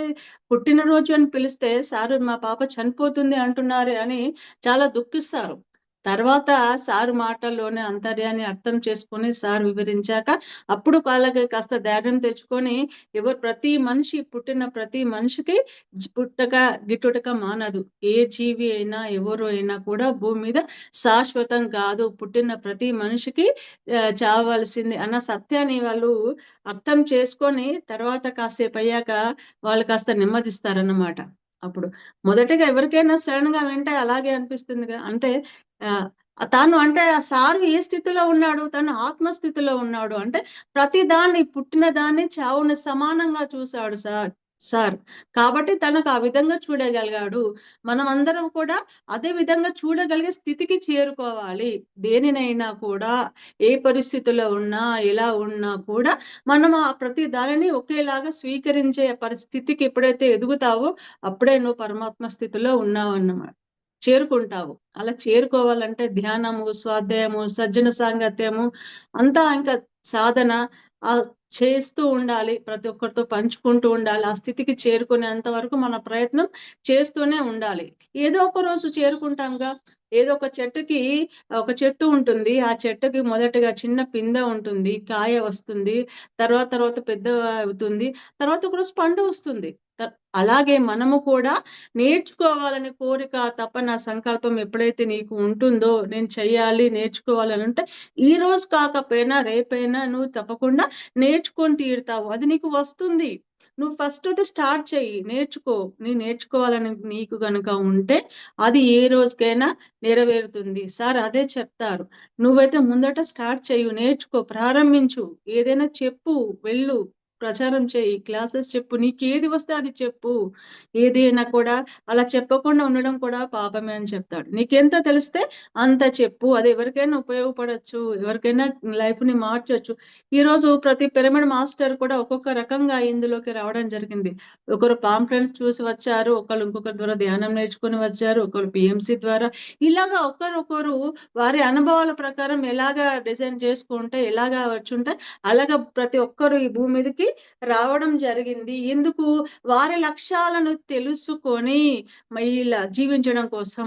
పుట్టినరోజు అని పిలిస్తే సారు మా పాప చనిపోతుంది అంటున్నారు అని చాలా దుఃఖిస్తారు. తర్వాత సారు మాటల్లోనే అంతర్యాన్ని అర్థం చేసుకుని సార్ వివరించాక అప్పుడు వాళ్ళకి కాస్త ధైర్యం తెచ్చుకొని, ప్రతి మనిషి పుట్టిన ప్రతి మనిషికి పుట్టక గిట్టుటక మానదు. ఏ జీవి అయినా ఎవరు అయినా కూడా భూమి మీద శాశ్వతం కాదు. పుట్టిన ప్రతి మనిషికి చావవలసింది అన్న సత్యాన్ని వాళ్ళు అర్థం చేసుకొని తర్వాత కాసేపు అయ్యాక వాళ్ళు కాస్త నెమ్మదిస్తారన్నమాట. అప్పుడు మొదటిగా ఎవరికైనా సడన్ గా వింటే అలాగే అనిపిస్తుంది కదా. అంటే ఆ తాను అంటే ఆ సారు ఏ స్థితిలో ఉన్నాడు, తను ఆత్మస్థితిలో ఉన్నాడు. అంటే ప్రతి దాన్ని, పుట్టిన దాన్ని చావుని సమానంగా చూశాడు సార్. కాబట్టి తనకు ఆ విధంగా చూడగలిగాడు. మనం అందరం కూడా అదే విధంగా చూడగలిగే స్థితికి చేరుకోవాలి. దేనినైనా కూడా, ఏ పరిస్థితిలో ఉన్నా ఎలా ఉన్నా కూడా మనం ఆ ప్రతి దానిని ఒకేలాగా స్వీకరించే పరిస్థితికి ఎప్పుడైతే ఎదుగుతావో అప్పుడే నువ్వు పరమాత్మ స్థితిలో ఉన్నావు అన్నమాట, చేరుకుంటావు. అలా చేరుకోవాలంటే ధ్యానము, స్వాధ్యాయము, సజ్జన సాంగత్యము అంతా ఇంకా సాధన చేస్తూ ఉండాలి. ప్రతి ఒక్కరితో పంచుకుంటూ ఉండాలి. ఆ స్థితికి చేరుకునేంత వరకు మన ప్రయత్నం చేస్తూనే ఉండాలి. ఏదో ఒక రోజు చేరుకుంటాంగా. ఏదో ఒక చెట్టు ఉంటుంది. ఆ చెట్టుకి మొదటగా చిన్న పిందె ఉంటుంది, కాయ వస్తుంది, తర్వాత పెద్ద అవుతుంది, తర్వాత ఒకరోజు పండు వస్తుంది. అలాగే మనము కూడా నేర్చుకోవాలని కోరిక, తపన, సంకల్పం ఎప్పుడైతే నీకు ఉంటుందో, నేను చెయ్యాలి, నేర్చుకోవాలని ఉంటే ఈ రోజు కాకపోయినా రేపైనా నువ్వు తప్పకుండా నేర్చుకొని తీరుతావు. అది నీకు వస్తుంది. నువ్వు ఫస్ట్ అది స్టార్ట్ చెయ్యి, నేర్చుకో. నేర్చుకోవాలని నీకు గనుక ఉంటే అది ఏ రోజుకైనా నెరవేరుతుంది. సార్ అదే చెప్తారు. నువ్వైతే ముందట స్టార్ట్ చెయ్యి, నేర్చుకో, ప్రారంభించు. ఏదైనా చెప్పు, వెళ్ళు, ప్రచారం చేయి, క్లాసెస్ చెప్పు, నీకేది వస్తే అది చెప్పు. ఏదైనా కూడా అలా చెప్పకుండా ఉండడం కూడా పాపమే అని చెప్తాడు. నీకెంత తెలిస్తే అంత చెప్పు. అది ఎవరికైనా ఉపయోగపడచ్చు, ఎవరికైనా లైఫ్ ని మార్చొచ్చు. ఈ రోజు ప్రతి పిరమిడ్ మాస్టర్ కూడా ఒక్కొక్క రకంగా ఇందులోకి రావడం జరిగింది. ఒకరు పాంప్లెట్స్ చూసి వచ్చారు, ఒకరు ఇంకొకరి ద్వారా ధ్యానం నేర్చుకుని వచ్చారు, ఒకరు పిఎంసి ద్వారా. ఇలాగా ఒకరొకరు వారి అనుభవాల ప్రకారం ఎలాగా డిజైన్ చేసుకుంటే, ఎలాగా వచ్చుంటే అలాగా ప్రతి ఒక్కరు ఈ భూమి మీదకి రావడం జరిగింది. ఎందుకు? వారి లక్ష్యాలను తెలుసుకొని ఇలా జీవించడం కోసం.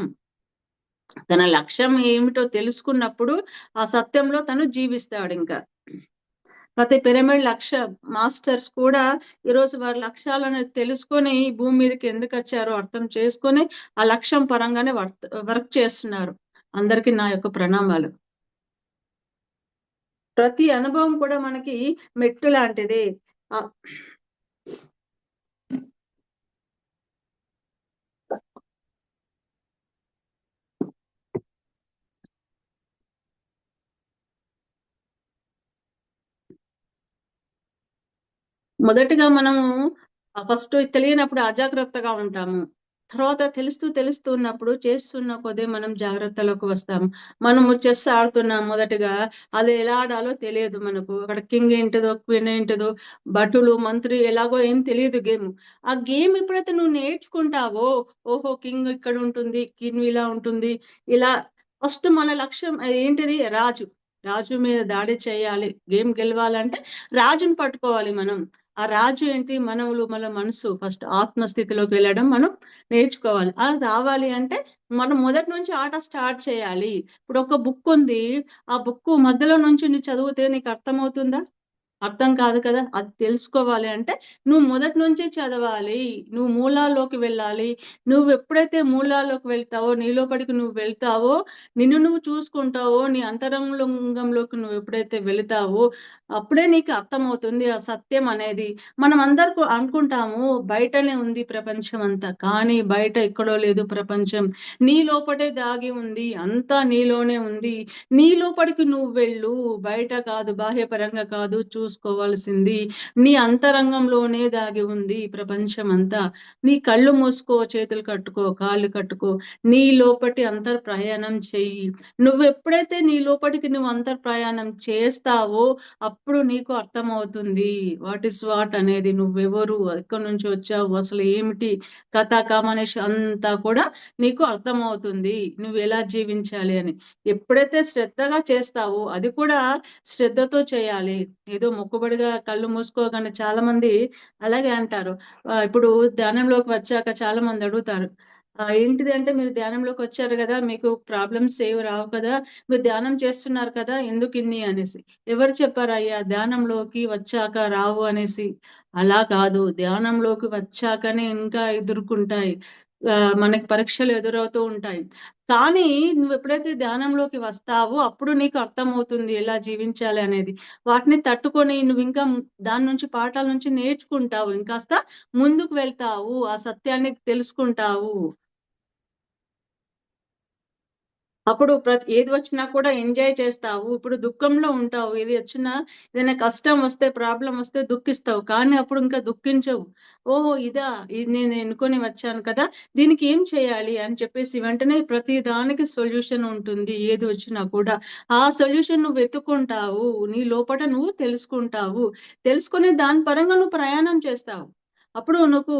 తన లక్ష్యం ఏమిటో తెలుసుకున్నప్పుడు ఆ సత్యంలో తను జీవిస్తాడు. ఇంకా ప్రతి పిరమిడ్ మాస్టర్స్ కూడా ఈరోజు వారి లక్ష్యాలను తెలుసుకొని ఈ భూమి మీదకి ఎందుకు వచ్చారో అర్థం చేసుకొని ఆ లక్ష్యం పరంగానే వర్క్ చేస్తున్నారు. అందరికీ నా యొక్క ప్రణామాలు. ప్రతి అనుభవం కూడా మనకి మెట్టు లాంటిది. మొదటిగా మనము ఫస్ట్ తెలియనప్పుడు అజాగ్రత్తగా ఉంటాము. తర్వాత తెలుస్తూ ఉన్నప్పుడు చేస్తున్న కొద్ది మనం జాగ్రత్తలోకి వస్తాము. మనము చెస్ ఆడుతున్నాం, మొదటిగా అది ఎలా ఆడాలో తెలియదు మనకు. అక్కడ కింగ్ ఏంటిదో, క్వీన్ ఏంటిదో, భటులు, మంత్రి ఎలాగో ఏం తెలియదు గేమ్. ఆ గేమ్ ఎప్పుడైతే నువ్వు నేర్చుకుంటావో, ఓహో కింగ్ ఇక్కడ ఉంటుంది, క్వీన్ ఇలా ఉంటుంది, ఇలా ఫస్ట్ మన లక్ష్యం ఏంటిది? రాజు మీద దాడి చేయాలి. గేమ్ గెలవాలంటే రాజుని పట్టుకోవాలి మనం. ఆ రాజు ఏంటి? మన మనసు ఫస్ట్ ఆత్మస్థితిలోకి వెళ్ళడం మనం నేర్చుకోవాలి. అలా రావాలి అంటే మనం మొదటి నుంచి ఆట స్టార్ట్ చేయాలి. ఇప్పుడు ఒక బుక్ ఉంది, ఆ బుక్ మధ్యలో నుంచి నువ్వు చదివితే నీకు అర్థమవుతుందా? అర్థం కాదు కదా. అది తెలుసుకోవాలి అంటే నువ్వు మొదటి నుంచి చదవాలి, నువ్వు మూలాల్లోకి వెళ్ళాలి. నువ్వు ఎప్పుడైతే మూలాల్లోకి వెళ్తావో, నీలోపడికి నువ్వు వెళ్తావో, నిన్ను నువ్వు చూసుకుంటావో, నీ అంతరంగంలోకి నువ్వు ఎప్పుడైతే వెళతావో అప్పుడే నీకు అర్థమవుతుంది ఆ సత్యం అనేది. మనం అందరు అనుకుంటాము బయటనే ఉంది ప్రపంచం అంతా, కానీ బయట ఎక్కడో లేదు ప్రపంచం. నీ లోపటే దాగి ఉంది, అంతా నీలోనే ఉంది. నీ లోపడికి నువ్వు వెళ్ళు, బయట కాదు, బాహ్యపరంగా కాదు, చూసుకోవాల్సింది నీ అంతరంగంలోనే దాగి ఉంది ఈ ప్రపంచం అంతా. నీ కళ్ళు మూసుకో, చేతులు కట్టుకో, కాళ్ళు కట్టుకో, నీ లోపటి అంతర్ ప్రయాణం చెయ్యి. నువ్వు ఎప్పుడైతే నీ లోపలికి నువ్వు అంతర్ ప్రయాణం చేస్తావో అప్పుడు నీకు అర్థమవుతుంది వాట్ ఇస్ వాట్ అనేది, నువ్వెవరు, ఎక్కడి నుంచి వచ్చావు, అసలు ఏమిటి కథ కామనేషి అంతా కూడా నీకు అర్థమవుతుంది, నువ్వు ఎలా జీవించాలి అని. ఎప్పుడైతే శ్రద్ధగా చేస్తావో, అది కూడా శ్రద్ధతో చేయాలి. ఏదో మొక్కుబడిగా కళ్ళు మూసుకోగానే చాలా మంది అలాగే అంటారు. ఇప్పుడు ధ్యానంలోకి వచ్చాక చాలా మంది అడుగుతారు, ఏంటిది అంటే, మీరు ధ్యానంలోకి వచ్చారు కదా, మీకు ప్రాబ్లమ్స్ ఏవి రావు కదా, మీరు ధ్యానం చేస్తున్నారు కదా, ఎందుకు ఇన్ని అనేసి. ఎవరు చెప్పారయ్యా ధ్యానంలోకి వచ్చాక రావు అనేసి? అలా కాదు, ధ్యానంలోకి వచ్చాకనే ఇంకా ఎదుర్కొంటాయి, మనకి పరీక్షలు ఎదురవుతూ ఉంటాయి. కానీ నువ్వు ఎప్పుడైతే ధ్యానంలోకి వస్తావో అప్పుడు నీకు అర్థమవుతుంది ఎలా జీవించాలి అనేది. వాటిని తట్టుకొని నువ్వు ఇంకా దాని నుంచి పాఠాల నుంచి నేర్చుకుంటావు, ఇంకాస్త ముందుకు వెళ్తావు, ఆ సత్యాన్ని తెలుసుకుంటావు. అప్పుడు ఏది వచ్చినా కూడా ఎంజాయ్ చేస్తావు. ఇప్పుడు దుఃఖంలో ఉంటావు, ఏది వచ్చినా, ఏదైనా కష్టం వస్తే, ప్రాబ్లం వస్తే దుఃఖిస్తావు, కానీ అప్పుడు ఇంకా దుఃఖించవు. ఓహో ఇదా, ఇది నేను ఎన్నుకొని వచ్చాను కదా, దీనికి ఏం చేయాలి అని చెప్పేసి వెంటనే ప్రతి దానికి సొల్యూషన్ ఉంటుంది. ఏది వచ్చినా కూడా ఆ సొల్యూషన్ నువ్వు వెతుక్కుంటావు, నీ లోపల నువ్వు తెలుసుకుంటావు, తెలుసుకుని దాని పరంగా నువ్వు ప్రయాణం చేస్తావు. అప్పుడు నువ్వు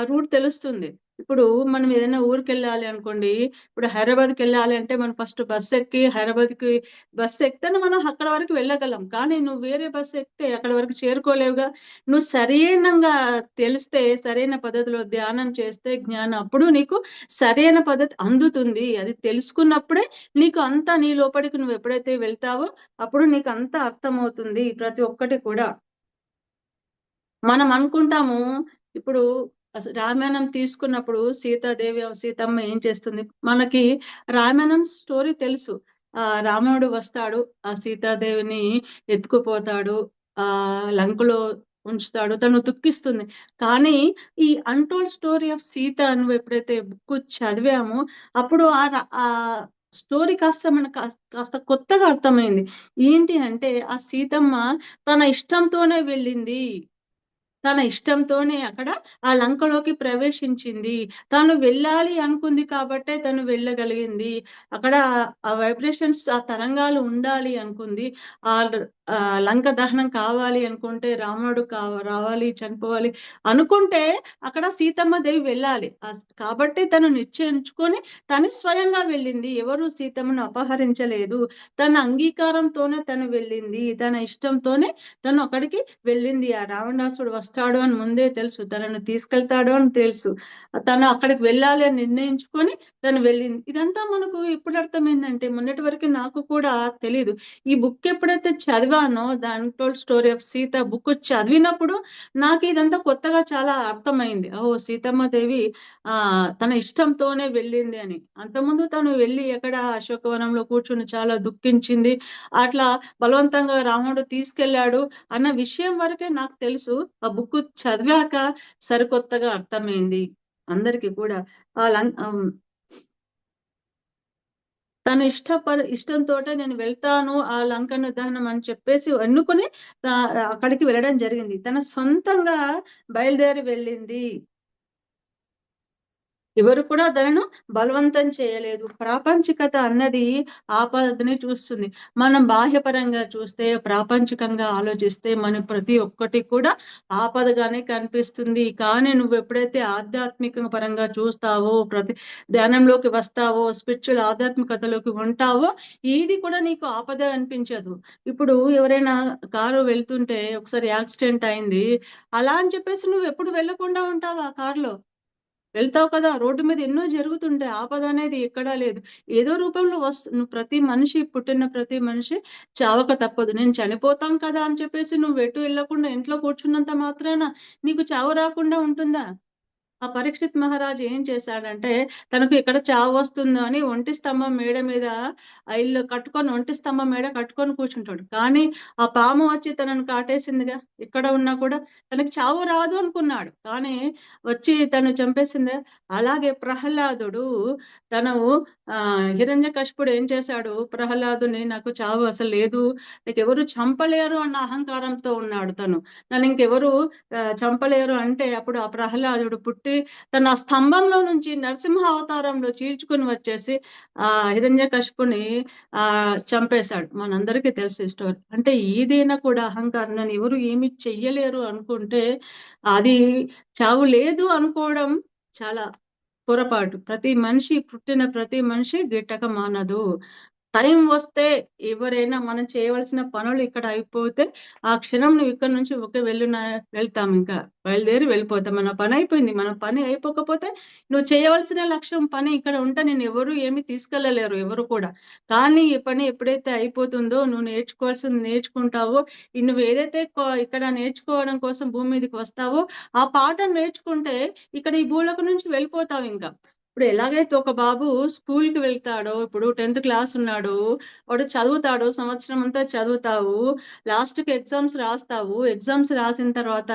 రూట్ తెలుస్తుంది. ఇప్పుడు మనం ఏదైనా ఊరికి వెళ్ళాలి అనుకోండి, ఇప్పుడు హైదరాబాద్కి వెళ్ళాలి అంటే మనం ఫస్ట్ బస్సు ఎక్కి హైదరాబాద్కి బస్సు ఎక్కితేనే మనం అక్కడ వరకు వెళ్ళగలం. కానీ నువ్వు వేరే బస్సు ఎక్కితే అక్కడ వరకు చేరుకోలేవుగా. నువ్వు సరైనంగా తెలిస్తే, సరైన పద్ధతిలో ధ్యానం చేస్తే, జ్ఞానం, అప్పుడు నీకు సరైన పద్ధతి అందుతుంది. అది తెలుసుకున్నప్పుడే నీకు అంతా నీ లోపలికి నువ్వు ఎప్పుడైతే వెళ్తావో అప్పుడు నీకు అంతా అర్థమవుతుంది ప్రతి ఒక్కటి కూడా. మనం అనుకుంటాము, ఇప్పుడు అసలు రామాయణం తీసుకున్నప్పుడు సీతమ్మ ఏం చేస్తుంది, మనకి రామాయణం స్టోరీ తెలుసు. రాముడు వస్తాడు, ఆ సీతాదేవిని ఎత్తుకుపోతాడు, ఆ లంకలో ఉంచుతాడు, తను దుఃఖిస్తుంది. కానీ ఈ అన్టోల్డ్ స్టోరీ ఆఫ్ సీత నువ్వు ఎప్పుడైతే బుక్ చదివామో అప్పుడు ఆ స్టోరీ కాస్త మనకు కాస్త కొత్తగా అర్థమైంది. ఏంటి అంటే, ఆ సీతమ్మ తన ఇష్టంతోనే వెళ్ళింది, తన ఇష్టంతోనే అక్కడ ఆ లంకలోకి ప్రవేశించింది. తను వెళ్ళాలి అనుకుంది కాబట్టే తను వెళ్ళగలిగింది. అక్కడ ఆ వైబ్రేషన్స్, ఆ తరంగాలు ఉండాలి అనుకుంది. ఆ లంక దహనం కావాలి అనుకుంటే, రాముడు రావాలి, చనిపోవాలి అనుకుంటే అక్కడ సీతమ్మ దేవి వెళ్ళాలి. కాబట్టి తను నిశ్చయించుకొని తను స్వయంగా వెళ్ళింది. ఎవరు సీతమ్మను అపహరించలేదు. తన అంగీకారంతోనే తను వెళ్ళింది, తన ఇష్టంతోనే తను అక్కడికి వెళ్ళింది. ఆ రావణాసుడు వస్తాడు అని ముందే తెలుసు, తనను తీసుకెళ్తాడు అని తెలుసు, తను అక్కడికి వెళ్ళాలి అని నిర్ణయించుకొని తను వెళ్ళింది. ఇదంతా మనకు ఎప్పుడు అర్థమైందంటే, మొన్నటి వరకు నాకు కూడా తెలీదు. ఈ బుక్ ఎప్పుడైతే చదివానో, the untold story of Sita book చదివినప్పుడు నాకు ఇదంతా కొత్తగా చాలా అర్థమైంది. ఓ సీతమ్మ దేవి తన ఇష్టంతోనే వెళ్ళింది అని. అంతకుముందు తను వెళ్ళి ఎక్కడ అశోకవనంలో కూర్చుని చాలా దుఃఖించింది, అట్లా బలవంతంగా రాముడు తీసుకెళ్లాడు అన్న విషయం వరకే నాకు తెలుసు. ఆ బుక్ చదివాక సరికొత్తగా అర్థమైంది అందరికి కూడా. ఆ తన ఇష్టంతోటే నేను వెళ్తాను ఆ లంకను దహనం అని చెప్పేసి ఎన్నుకుని అక్కడికి వెళ్ళడం జరిగింది. తన సొంతంగా బయలుదేరి వెళ్ళింది. ఎవరు కూడా తనను బలవంతం చేయలేదు. ప్రాపంచికత అన్నది ఆపదని చూస్తుంది. మనం బాహ్యపరంగా చూస్తే, ప్రాపంచికంగా ఆలోచిస్తే మన ప్రతి ఒక్కటి కూడా ఆపదగానే కనిపిస్తుంది. కానీ నువ్వు ఎప్పుడైతే ఆధ్యాత్మిక పరంగా చూస్తావో, ప్రతి ధ్యానంలోకి వస్తావో, స్పిరిచువల్ ఆధ్యాత్మికతలోకి ఉంటావో, ఏది కూడా నీకు ఆపద అనిపించదు. ఇప్పుడు ఎవరైనా కారు వెళ్తుంటే ఒకసారి యాక్సిడెంట్ అయింది, అలా అని చెప్పేసి నువ్వు ఎప్పుడు వెళ్ళకుండా ఉంటావా? కారులో వెళ్తావు కదా, రోడ్డు మీద ఎన్నో జరుగుతుంటాయి, ఆపద అనేది ఎక్కడా లేదు. ఏదో రూపంలో నువ్వు ప్రతి మనిషి, పుట్టిన ప్రతి మనిషి చావక తప్పదు. నేను చనిపోతాం కదా అని చెప్పేసి నువ్వు ఎటు వెళ్ళకుండా ఇంట్లో కూర్చున్నంత మాత్రాన నీకు చావు రాకుండా ఉంటుందా? ఆ పరీక్షిత్ మహారాజు ఏం చేశాడంటే, తనకు ఇక్కడ చావు వస్తుందో అని ఒంటి స్తంభం మేడ మీద ఇల్లు కట్టుకొని ఒంటి స్తంభం మేడ కట్టుకొని కూర్చుంటాడు. కానీ ఆ పాము వచ్చి తనను కాటేసిందిగా. ఇక్కడ ఉన్నా కూడా తనకి చావు రాదు అనుకున్నాడు. కానీ వచ్చి తను చంపేసిందే. అలాగే ప్రహ్లాదుడు తను హిరణ్యకశిపుడు ఏం చేశాడు, ప్రహ్లాదుని నాకు చావు అసలు లేదు, నీకెవరు చంపలేరు అన్న అహంకారంతో ఉన్నాడు తను. నన్ను ఇంకెవరు చంపలేరు అంటే అప్పుడు ఆ ప్రహ్లాదుడు పుట్టి తన ఆ స్తంభంలో నుంచి నరసింహ అవతారంలో చీల్చుకుని వచ్చేసి ఆ హిరణ్యకశిపుని చంపేశాడు. మనందరికీ తెలిసి స్టోరీ. అంటే ఏదైనా కూడా అహంకారం, నన్ను ఎవరు ఏమి చెయ్యలేరు అనుకుంటే అది చావు లేదు అనుకోవడం చాలా పొరపాటు. పుట్టిన ప్రతి మనిషి గిట్టక మానదు. టైం వస్తే ఎవరైనా మనం చేయవలసిన పనులు ఇక్కడ అయిపోతే ఆ క్షణం నువ్వు ఇక్కడ నుంచి వెళ్తాం, ఇంకా బయలుదేరి వెళ్ళిపోతాం. మన పని అయిపోయింది. మన పని అయిపోకపోతే నువ్వు చేయవలసిన లక్ష్యం పని ఇక్కడ ఉంటే నేను ఎవరు ఏమి తీసుకెళ్ళలేరు, ఎవరు కూడా. కానీ ఈ పని ఎప్పుడైతే అయిపోతుందో నువ్వు నేర్చుకోవాల్సింది నేర్చుకుంటావో, నువ్వు ఏదైతే ఇక్కడ నేర్చుకోవడం కోసం భూమి మీదకి వస్తావో ఆ పాఠం నేర్చుకుంటే ఇక్కడ ఈ భూలోకం నుంచి వెళ్ళిపోతావు ఇంకా. ఇప్పుడు ఎలాగైతే ఒక బాబు స్కూల్ కి వెళ్తాడో, ఇప్పుడు 10th క్లాస్ ఉన్నాడు, వాడు చదువుతాడు, సంవత్సరం అంతా చదువుతావు, లాస్ట్ కి ఎగ్జామ్స్ రాస్తావు, ఎగ్జామ్స్ రాసిన తర్వాత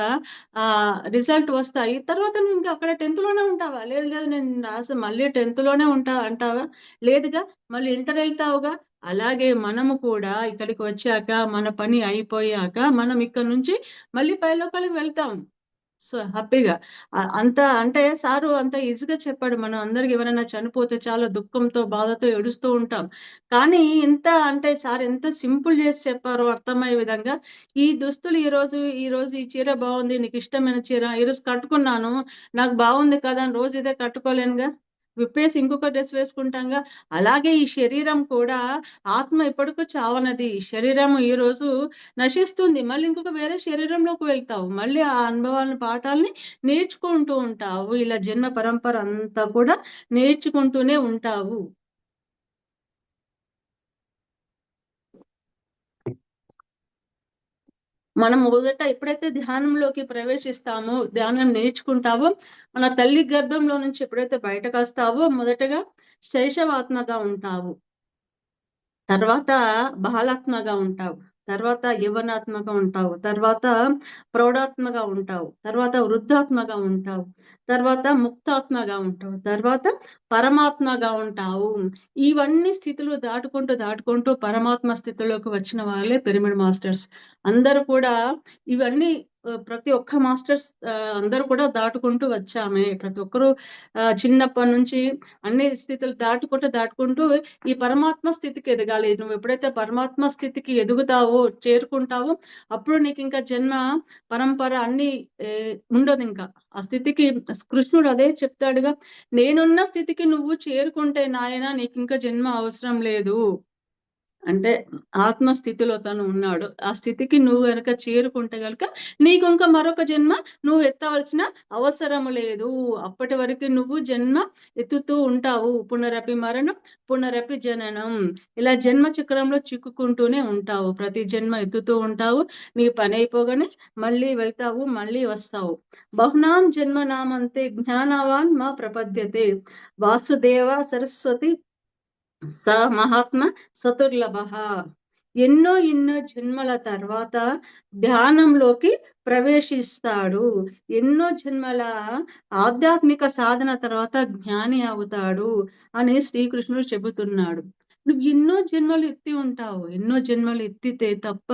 రిజల్ట్ వస్తాయి, తర్వాత నువ్వు ఇంకా అక్కడ 10th లోనే ఉంటావా? లేదు లేదు, నేను రాసి మళ్ళీ 10th లోనే ఉంటా అంటావా? లేదుగా, మళ్ళీ ఇంటర్ వెళ్తావుగా. అలాగే మనము కూడా ఇక్కడికి వచ్చాక మన పని అయిపోయాక మనం ఇక్కడ నుంచి మళ్ళీ పైలోకాలకు వెళ్తాం. సో హ్యాపీగా. అంత అంటే సారు అంత ఈజీగా చెప్పాడు. మనం అందరికి ఎవరైనా చనిపోతే చాలా దుఃఖంతో బాధతో ఏడుస్తూ ఉంటాం. కానీ ఇంత అంటే సార్ ఎంత సింపుల్ చేసి చెప్పారో అర్థమయ్యే విధంగా. ఈ దుస్తులు ఈ రోజు ఈ చీర బాగుంది, నీకు ఇష్టమైన చీర ఈరోజు కట్టుకున్నాను, నాకు బాగుంది కదా అని రోజు ఇదే కట్టుకోలేనుగా, విప్పేసి ఇంకొక డ్రెస్ వేసుకుంటాంగా. అలాగే ఈ శరీరం కూడా, ఆత్మ ఎప్పటికూ చావనది. శరీరం ఈ రోజు నశిస్తుంది, మళ్ళీ ఇంకొక వేరే శరీరంలోకి వెళ్తావు, మళ్ళీ ఆ అనుభవాలను పాఠాలని నేర్చుకుంటూ ఉంటావు. ఇలా జన్మ పరంపర అంతా కూడా నేర్చుకుంటూనే ఉంటావు. మనం మొదట ఎప్పుడైతే ధ్యానంలోకి ప్రవేశిస్తామో, ధ్యానం నేర్చుకుంటావో, మన తల్లి గర్భంలో నుంచి ఎప్పుడైతే బయటకు వస్తావో మొదటగా శైశవాత్మగా ఉంటావు, తర్వాత బాలాత్మగా ఉంటావు, తర్వాత యవనాత్మగా ఉంటావు, తర్వాత ప్రౌఢాత్మగా ఉంటావు, తర్వాత వృద్ధాత్మగా ఉంటావు, తర్వాత ముక్తాత్మగా ఉంటావు, తర్వాత పరమాత్మగా ఉంటావు. ఇవన్నీ స్థితులు దాటుకుంటూ పరమాత్మ స్థితిలోకి వచ్చిన వాళ్ళే పిరమిడ్ మాస్టర్స్. అందరూ కూడా ఇవన్నీ ప్రతి ఒక్క మాస్టర్స్ అందరూ కూడా దాటుకుంటూ వచ్చామే. ప్రతి ఒక్కరు చిన్నప్పటి నుంచి అన్ని స్థితులు దాటుకుంటూ ఈ పరమాత్మ స్థితికి ఎదగాలి. నువ్వు ఎప్పుడైతే పరమాత్మ స్థితికి ఎదుగుతావో, చేరుకుంటావో, అప్పుడు నీకు ఇంకా జన్మ పరంపర అన్ని ఉండదు. ఇంకా ఆ స్థితికి కృష్ణుడు అదే చెప్తాడుగా, నేనున్న స్థితికి నువ్వు చేరుకుంటే నాయన నీకు ఇంకా జన్మ అవసరం లేదు అంటే ఆత్మ స్థితిలో తను ఉన్నాడు. ఆ స్థితికి నువ్వు గనక చేరుకుంటే గనక నీకు ఇంకా మరొక జన్మ నువ్వు ఎత్తవలసిన అవసరము లేదు. అప్పటి వరకు నువ్వు జన్మ ఎత్తుతూ ఉంటావు. పునరపి మరణం పునరపి జననం, ఇలా జన్మ చక్రంలో చిక్కుకుంటూనే ఉంటావు. ప్రతి జన్మ ఎత్తుతూ ఉంటావు, నీ పని అయిపోగానే మళ్ళీ వెళ్తావు, మళ్ళీ వస్తావు. బహునాం జన్మనామంతే జ్ఞానవాన్ మా ప్రపద్యతే, వాసుదేవ సరస్వతి స మహాత్మ సతుర్లభ. ఎన్నో జన్మల తర్వాత ధ్యానంలోకి ప్రవేశిస్తాడు. ఎన్నో జన్మల ఆధ్యాత్మిక సాధన తర్వాత జ్ఞాని అవుతాడు అని శ్రీకృష్ణుడు చెబుతున్నాడు. నువ్వు ఎన్నో జన్మలు ఎత్తి ఉంటావు. ఎన్నో జన్మలు ఎత్తితే తప్ప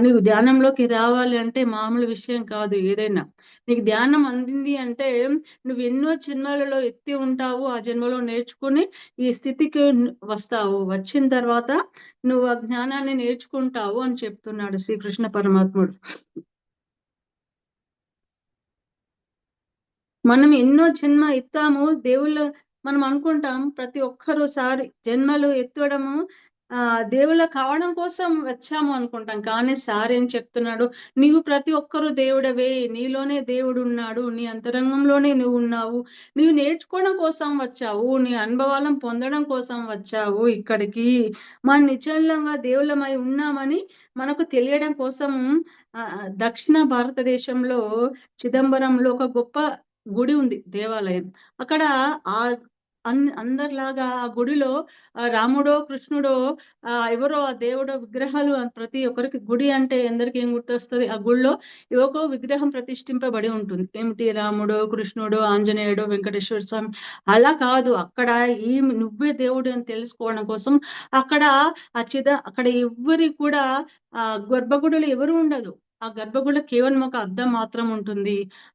నువ్వు ధ్యానంలోకి రావాలి అంటే మామూలు విషయం కాదు. ఏదైనా నీకు ధ్యానం అందింది అంటే నువ్వు ఎన్నో జన్మలలో ఎత్తి ఉంటావు. ఆ జన్మలో నేర్చుకుని ఈ స్థితికి వస్తావు. వచ్చిన తర్వాత నువ్వు ఆ జ్ఞానాన్ని నేర్చుకుంటావు అని చెప్తున్నాడు శ్రీకృష్ణ పరమాత్ముడు. మనం ఎన్నో జన్మ ఎత్తాము దేవుళ్ళ, మనం అనుకుంటాం ప్రతి ఒక్కరుసారి జన్మలు ఎత్తడము దేవుళ్ళ కావడం కోసం వచ్చాము అనుకుంటాం. కానీ సార్ ఏం చెప్తున్నాడు, నీవు ప్రతి ఒక్కరు దేవుడవే, నీలోనే దేవుడు ఉన్నాడు, నీ అంతరంగంలోనే నువ్వు ఉన్నావు, నీవు నేర్చుకోవడం కోసం వచ్చావు, నీ అనుభవాలను పొందడం కోసం వచ్చావు ఇక్కడికి. మనం నిజంగా దేవుళ్ళమై ఉన్నామని మనకు తెలియడం కోసం దక్షిణ భారతదేశంలో చిదంబరంలో ఒక గొప్ప గుడి ఉంది, దేవాలయం. అక్కడ ఆ అందరిలాగా ఆ గుడిలో రాముడో కృష్ణుడో ఎవరో ఆ దేవుడో విగ్రహాలు ప్రతి ఒక్కరికి గుడి అంటే ఎందరికి ఏం గుర్తొస్తుంది? ఆ గుడిలో ఏవో విగ్రహం ప్రతిష్ఠింపబడి ఉంటుంది. ఏమిటి? రాముడో కృష్ణుడో ఆంజనేయుడో వెంకటేశ్వర స్వామి. అలా కాదు, అక్కడ ఈ నువ్వే దేవుడు అని తెలుసుకోవడం కోసం అక్కడ అక్కడ ఎవ్వరి కూడా ఆ గర్భగుడిలో ఎవరు ఉండదు. ఆ గర్భగుడిలో కేవలం ఒక అద్దం మాత్రం ఉంటుంది.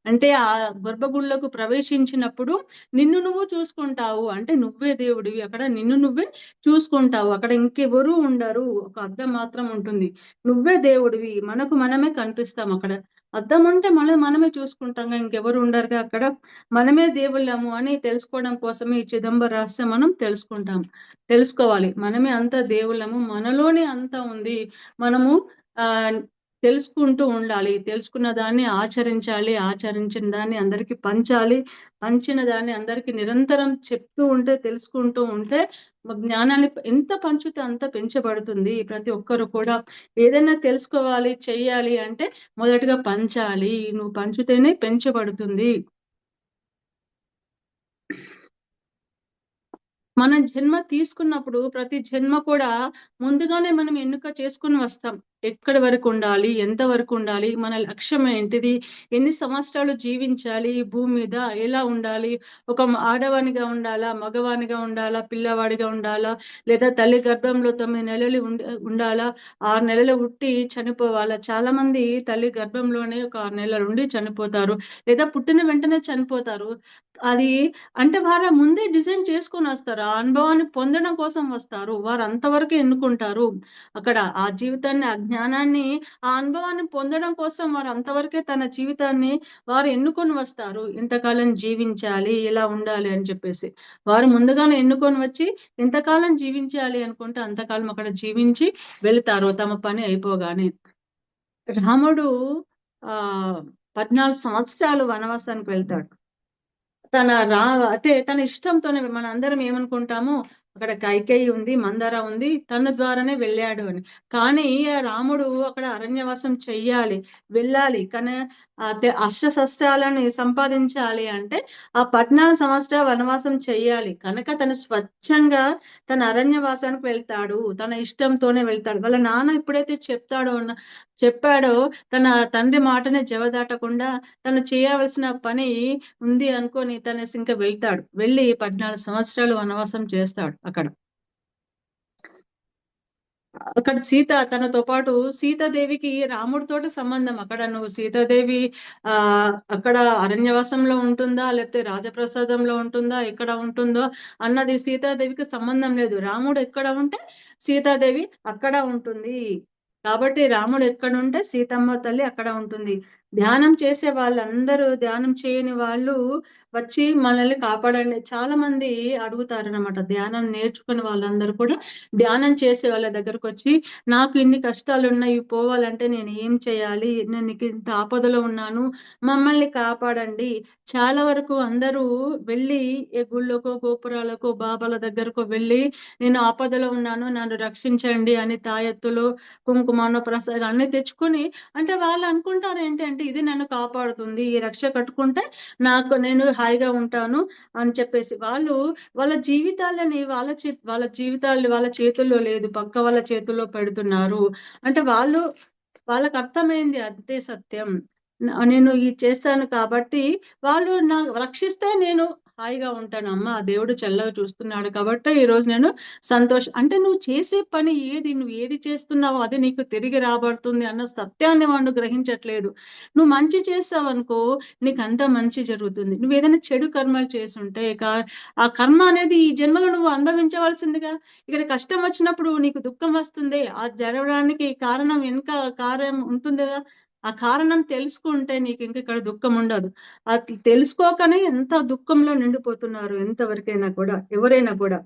అంటే ఆ గర్భగుడిలోకి ప్రవేశించినప్పుడు నిన్ను నువ్వు చూసుకుంటావు. అంటే నువ్వే దేవుడివి, అక్కడ నిన్ను నువ్వే చూసుకుంటావు. అక్కడ ఇంకెవరూ ఉండరు, ఒక అద్దం మాత్రం ఉంటుంది. నువ్వే దేవుడివి, మనకు మనమే కనిపిస్తాం అక్కడ. అద్దం ఉంటే మనమే చూసుకుంటాం, ఇంకెవరు ఉండరుగా అక్కడ. మనమే దేవుళ్ళము అని తెలుసుకోవడం కోసమే ఈ చిదంబర రహస్యం మనం తెలుసుకోవాలి. మనమే అంత దేవుళ్ళము, మనలోనే అంత ఉంది. మనము ఆ తెలుసుకుంటూ ఉండాలి. తెలుసుకున్న దాన్ని ఆచరించాలి, ఆచరించిన దాన్ని అందరికి పంచాలి, పంచిన దాన్ని అందరికి నిరంతరం చెప్తూ ఉంటే, తెలుసుకుంటూ ఉంటే జ్ఞానాన్ని ఎంత పంచితే అంత పెంచబడుతుంది. ప్రతి ఒక్కరు కూడా ఏదైనా తెలుసుకోవాలి, చెయ్యాలి అంటే మొదటగా పంచాలి. నువ్వు పంచితేనే పెంచబడుతుంది. మనం జన్మ తీసుకున్నప్పుడు ప్రతి జన్మ కూడా ముందుగానే మనం ఎన్నిక చేసుకుని వస్తాం. ఎక్కడి వరకు ఉండాలి, ఎంత వరకు ఉండాలి, మన లక్ష్యం ఏంటిది, ఎన్ని సంవత్సరాలు జీవించాలి ఈ భూమి మీద, ఎలా ఉండాలి, ఒక ఆడవానిగా ఉండాలా, మగవానిగా ఉండాలా, పిల్లవాడిగా ఉండాలా, లేదా తల్లి గర్భంలో 9 నెలలు ఉండాలా, 6 నెలలు ఉట్టి చనిపోవాలా. చాలా మంది తల్లి గర్భంలోనే ఒక 6 నెలలు ఉండి చనిపోతారు, లేదా పుట్టిన వెంటనే చనిపోతారు. అది అంటే వారు ముందే డిజైన్ చేసుకొని వస్తారు, ఆ అనుభవాన్ని పొందడం కోసం వస్తారు. వారు అంతవరకు ఎన్నుకుంటారు అక్కడ ఆ జీవితాన్ని, ఆ జ్ఞానాన్ని, ఆ అనుభవాన్ని పొందడం కోసం వారు అంతవరకే తన జీవితాన్ని వారు ఎన్నుకొని వస్తారు. ఇంతకాలం జీవించాలి, ఇలా ఉండాలి అని చెప్పేసి వారు ముందుగానే ఎన్నుకొని వచ్చి ఇంతకాలం జీవించాలి అనుకుంటే అంతకాలం అక్కడ జీవించి వెళ్తారు తమ పని అయిపోగానే. రాముడు ఆ 14 సంవత్సరాలు వనవాసానికి వెళ్తాడు. అయితే తన ఇష్టంతోనే మన అందరం ఏమనుకుంటాము, అక్కడ కైకేయి ఉంది, మందర ఉంది, తన ద్వారానే వెళ్ళాడు అని. కానీ రాముడు అక్కడ అరణ్యవాసం చెయ్యాలి, వెళ్ళాలి. కానీ అష్టశస్త్రాలని సంపాదించాలి అంటే ఆ 14 సంవత్సరాల వనవాసం చెయ్యాలి. కనుక తను స్వచ్ఛంగా తన అరణ్యవాసానికి వెళ్తాడు, తన ఇష్టంతోనే వెళ్తాడు. వాళ్ళ నాన్న ఎప్పుడైతే చెప్పాడో తన తండ్రి మాటనే జవదాటకుండా తను చేయవలసిన పని ఉంది అనుకొని తను ఇంకా వెళ్తాడు. వెళ్ళి 14 సంవత్సరాలు వనవాసం చేస్తాడు అక్కడ. అక్కడ తనతో పాటు సీతాదేవికి రాముడితోటి సంబంధం. అక్కడ నువ్వు సీతాదేవి ఆ అక్కడ అరణ్యవాసంలో ఉంటుందా, లేకపోతే రాజప్రసాదంలో ఉంటుందా, ఎక్కడ ఉంటుందో అన్నది సీతాదేవికి సంబంధం లేదు. రాముడు ఎక్కడ ఉంటే సీతాదేవి అక్కడ ఉంటుంది. కాబట్టి రాముడు ఎక్కడుంటే సీతమ్మ తల్లి అక్కడ ఉంటుంది. ధ్యానం చేసే వాళ్ళందరూ, ధ్యానం చేయని వాళ్ళు వచ్చి మనల్ని కాపాడండి. చాలా మంది అడుగుతారు అన్నమాట. ధ్యానం నేర్చుకుని వాళ్ళందరూ కూడా ధ్యానం చేసే వాళ్ళ దగ్గరకు వచ్చి, నాకు ఇన్ని కష్టాలు ఉన్నాయి, పోవాలంటే నేను ఏం చేయాలి, నేను ఇంత ఆపదలో ఉన్నాను, మమ్మల్ని కాపాడండి. చాలా వరకు అందరూ వెళ్ళి ఏ గుళ్ళకో గోపురాలకో బాబాల దగ్గరకు వెళ్ళి నేను ఆపదలో ఉన్నాను, నన్ను రక్షించండి అని తాయెత్తులు, కుంకుమాను, ప్రసాదం అన్ని తెచ్చుకొని, అంటే వాళ్ళు అనుకుంటారు ఏంటంటే ఇది నన్ను కాపాడుతుంది, ఈ రక్ష కట్టుకుంటే నేను హాయిగా ఉంటాను అని చెప్పేసి వాళ్ళు వాళ్ళ జీవితాలని వాళ్ళ జీవితాలు వాళ్ళ చేతుల్లో లేదు, పక్క వాళ్ళ చేతుల్లో పెడుతున్నారు. అంటే వాళ్ళకి అర్థమైంది అంతే సత్యం. నేను ఇది చేస్తాను కాబట్టి వాళ్ళు రక్షిస్తే నేను హాయిగా ఉంటాను. అమ్మ ఆ దేవుడు చల్లగా చూస్తున్నాడు కాబట్టి ఈ రోజు నేను సంతోషం. అంటే నువ్వు చేసే పని ఏది, నువ్వు ఏది చేస్తున్నావో అది నీకు తిరిగి రాబడుతుంది అన్న సత్యాన్ని వాళ్ళు గ్రహించట్లేదు. నువ్వు మంచి చేస్తావు అనుకో, నీకు అంతా మంచి జరుగుతుంది. నువ్వు ఏదైనా చెడు కర్మలు చేస్తుంటే ఆ కర్మ అనేది ఈ జన్మలో నువ్వు అనుభవించవలసిందిగా. ఇక్కడ కష్టం వచ్చినప్పుడు నీకు దుఃఖం వస్తుంది, ఆ జరగడానికి కారణం కారణం ఉంటుంది కదా. ఆ కారణం తెలుసుకుంటే నీకు ఇంక ఇక్కడ దుఃఖం ఉండదు. అది తెలుసుకోకనే ఎంత దుఃఖంలో నిండిపోతున్నారు ఎంతవరకైనా కూడా, ఎవరైనా కూడా.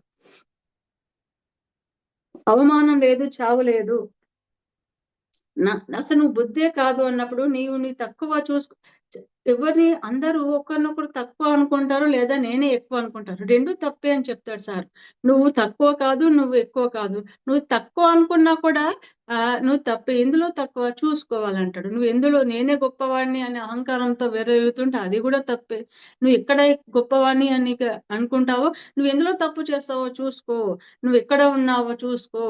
అవమానం లేదు, చావు లేదు. అసలు నువ్వు బుద్ధే కాదు అన్నప్పుడు నీ తక్కువ ఎవరిని అందరూ ఒకరినొకరు తక్కువ అనుకుంటారు లేదా నేనే ఎక్కువ అనుకుంటారు. 2 తప్పే అని చెప్తాడు సార్. నువ్వు తక్కువ కాదు, నువ్వు ఎక్కువ కాదు. నువ్వు తక్కువ అనుకున్నా కూడా నువ్వు తప్పే. ఎందులో తక్కువ చూసుకోవాలంటాడు. నువ్వు ఎందులో నేనే గొప్పవాడిని అనే అహంకారంతో వెర్రెగుతుంటే అది కూడా తప్పే. నువ్వు ఎక్కడ గొప్పవాడిని అని అనుకుంటావో, నువ్వు ఎందులో తప్పు చేస్తావో చూసుకో. నువ్వు ఎక్కడ ఉన్నావో చూసుకో.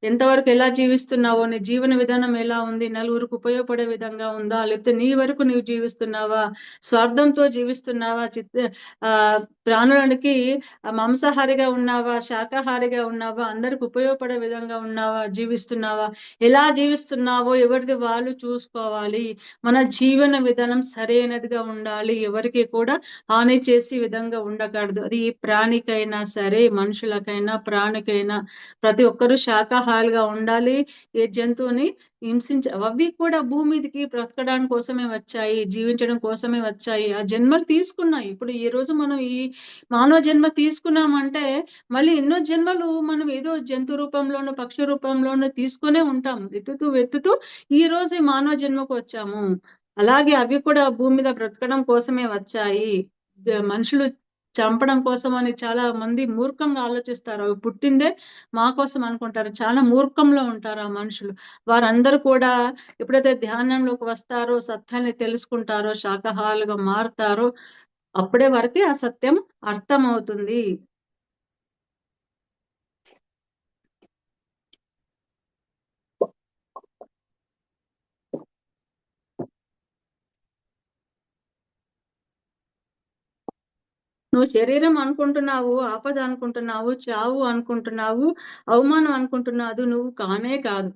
ఎంతవరకు ఎలా జీవిస్తున్నావో, నీ జీవన విధానం ఎలా ఉంది, నలుగురికి ఉపయోగపడే విధంగా ఉందా, లేకపోతే నీ వరకు నీవు జీవిస్తున్నావా, స్వార్థంతో జీవిస్తున్నావా, ఆ ప్రాణులకి మాంసాహారిగా ఉన్నావా, శాకాహారిగా ఉన్నావా, అందరికి ఉపయోగపడే విధంగా ఉన్నావా, జీవిస్తున్నావా, ఎలా జీవిస్తున్నావో ఎవరిది వాళ్ళు చూసుకోవాలి. మన జీవన విధానం సరైనదిగా ఉండాలి. ఎవరికి కూడా హాని చేసే విధంగా ఉండకూడదు. అది ప్రాణికైనా సరే, మనుషులకైనా ప్రాణికైనా ప్రతి ఒక్కరూ శాకాహారిగా ఉండాలి. ఏ జంతువుని అవి కూడా భూమి మీదకి బ్రతకడానికి కోసమే వచ్చాయి, జీవించడం కోసమే వచ్చాయి. ఆ జన్మలు తీసుకున్నాయి. ఇప్పుడు ఈ రోజు మనం ఈ మానవ జన్మ తీసుకున్నామంటే మళ్ళీ ఎన్నో జన్మలు మనం ఏదో జంతు రూపంలోనూ పక్షి రూపంలోనూ తీసుకునే ఉంటాం. వెతుకుతూ ఈ రోజు ఈ మానవ జన్మకు వచ్చాము. అలాగే అవి కూడా భూమి మీద బ్రతకడం కోసమే వచ్చాయి. మనుషులు చంపడం కోసం అని చాలా మంది మూర్ఖంగా ఆలోచిస్తారు. అవి పుట్టిందే మా కోసం అనుకుంటారు. చాలా మూర్ఖంలో ఉంటారు ఆ మనుషులు. వారందరూ కూడా ఎప్పుడైతే ధ్యానంలోకి వస్తారో, సత్యాన్ని తెలుసుకుంటారో, శాకాహారులుగా మారుతారో, అప్పుడే వరకే ఆ సత్యం అర్థమవుతుంది. నువ్వు శరీరం అనుకుంటున్నావు, ఆపద అనుకుంటున్నావు, చావు అనుకుంటున్నావు, అవమానం అనుకుంటున్నావు. అది నువ్వు కానే కాదు.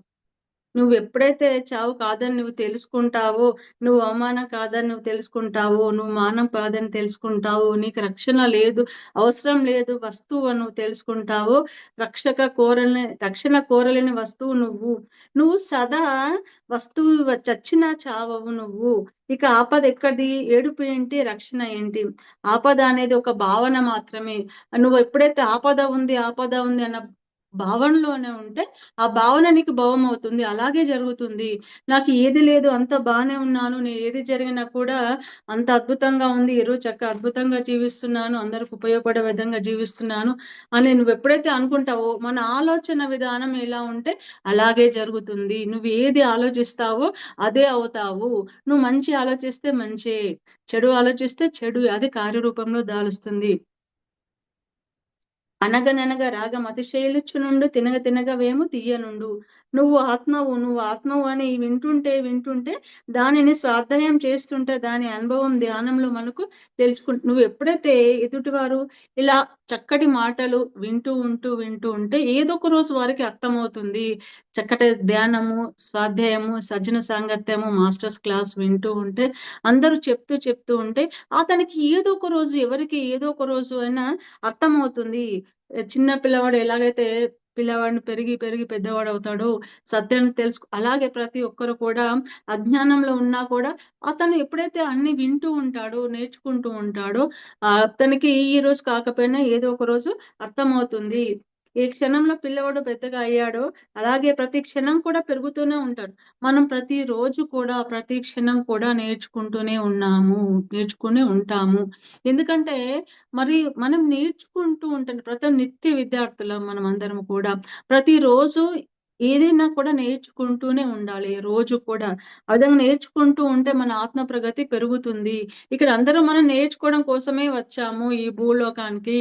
నువ్వు ఎప్పుడైతే చావు కాదని నువ్వు తెలుసుకుంటావో, నువ్వు అవమానం కాదని నువ్వు తెలుసుకుంటావో, నువ్వు మానం కాదని తెలుసుకుంటావో, నీకు రక్షణ లేదు, అవసరం లేదు వస్తువు అని నువ్వు తెలుసుకుంటావో, రక్షణ కోరలేని వస్తువు నువ్వు. నువ్వు సదా వస్తువు చచ్చినా చావవు నువ్వు. ఇక ఆపద ఎక్కడిది? ఏడుపు ఏంటి, రక్షణ ఏంటి? ఆపద అనేది ఒక భావన మాత్రమే. నువ్వు ఎప్పుడైతే ఆపద ఉంది అన్న భావనలోనే ఉంటే ఆ భావన నీకు భవం అవుతుంది. అలాగే జరుగుతుంది. నాకు ఏది లేదు, అంత బానే ఉన్నాను, నేను ఏది జరిగినా కూడా అంత అద్భుతంగా ఉంది, ఈరోజు చక్కగా అద్భుతంగా జీవిస్తున్నాను, అందరికి ఉపయోగపడే విధంగా జీవిస్తున్నాను అని నువ్వు ఎప్పుడైతే అనుకుంటావో, మన ఆలోచన విధానం ఎలా ఉంటే అలాగే జరుగుతుంది. నువ్వు ఏది ఆలోచిస్తావో అదే అవుతావు. నువ్వు మంచి ఆలోచిస్తే మంచి, చెడు ఆలోచిస్తే చెడు, అది కార్యరూపంలో దాలుస్తుంది. అనగననగా రాగం అతిశయిలుచునుండు, తినగ తినగ వేము తీయనుండు. నువ్వు ఆత్మవు అని వింటుంటే దానిని స్వాధ్యాయం చేస్తుంటే దాని అనుభవం ధ్యానంలో మనకు నువ్వు ఎప్పుడైతే ఎదుటివారు ఇలా చక్కటి మాటలు వింటూ ఉంటే ఏదో ఒక రోజు వారికి అర్థమవుతుంది. చక్కటి ధ్యానము, స్వాధ్యాయము, సజ్జన సాంగత్యము, మాస్టర్స్ క్లాస్ వింటూ ఉంటే, అందరూ చెప్తూ ఉంటే అతనికి ఏదో ఒక రోజు, ఎవరికి ఏదో ఒక రోజు అయినా అర్థమవుతుంది. చిన్న పిల్లవాడు ఎలాగైతే పిల్లవాడిని పెరిగి పెద్దవాడు అవుతాడో, సత్యాన్ని అలాగే ప్రతి ఒక్కరు కూడా అజ్ఞానంలో ఉన్నా కూడా అతను ఎప్పుడైతే అన్ని వింటూ ఉంటాడో, నేర్చుకుంటూ ఉంటాడో, అతనికి ఈ రోజు కాకపోయినా ఏదో ఒక రోజు అర్థమవుతుంది. ఏ క్షణంలో పిల్లవాడు పెద్దగా అయ్యాడో అలాగే ప్రతి క్షణం కూడా పెరుగుతూనే ఉంటాడు. మనం ప్రతి క్షణం కూడా నేర్చుకునే ఉంటాము. ఎందుకంటే మరి మనం నేర్చుకుంటూ ఉంటాం. ప్రతి నిత్య విద్యార్థులం మనం అందరం కూడా. ప్రతిరోజు ఏదైనా కూడా నేర్చుకుంటూనే ఉండాలి. రోజు కూడా ఆ విధంగా నేర్చుకుంటూ ఉంటే మన ఆత్మ ప్రగతి పెరుగుతుంది. ఇక్కడ అందరూ మనం నేర్చుకోవడం కోసమే వచ్చాము ఈ భూలోకానికి.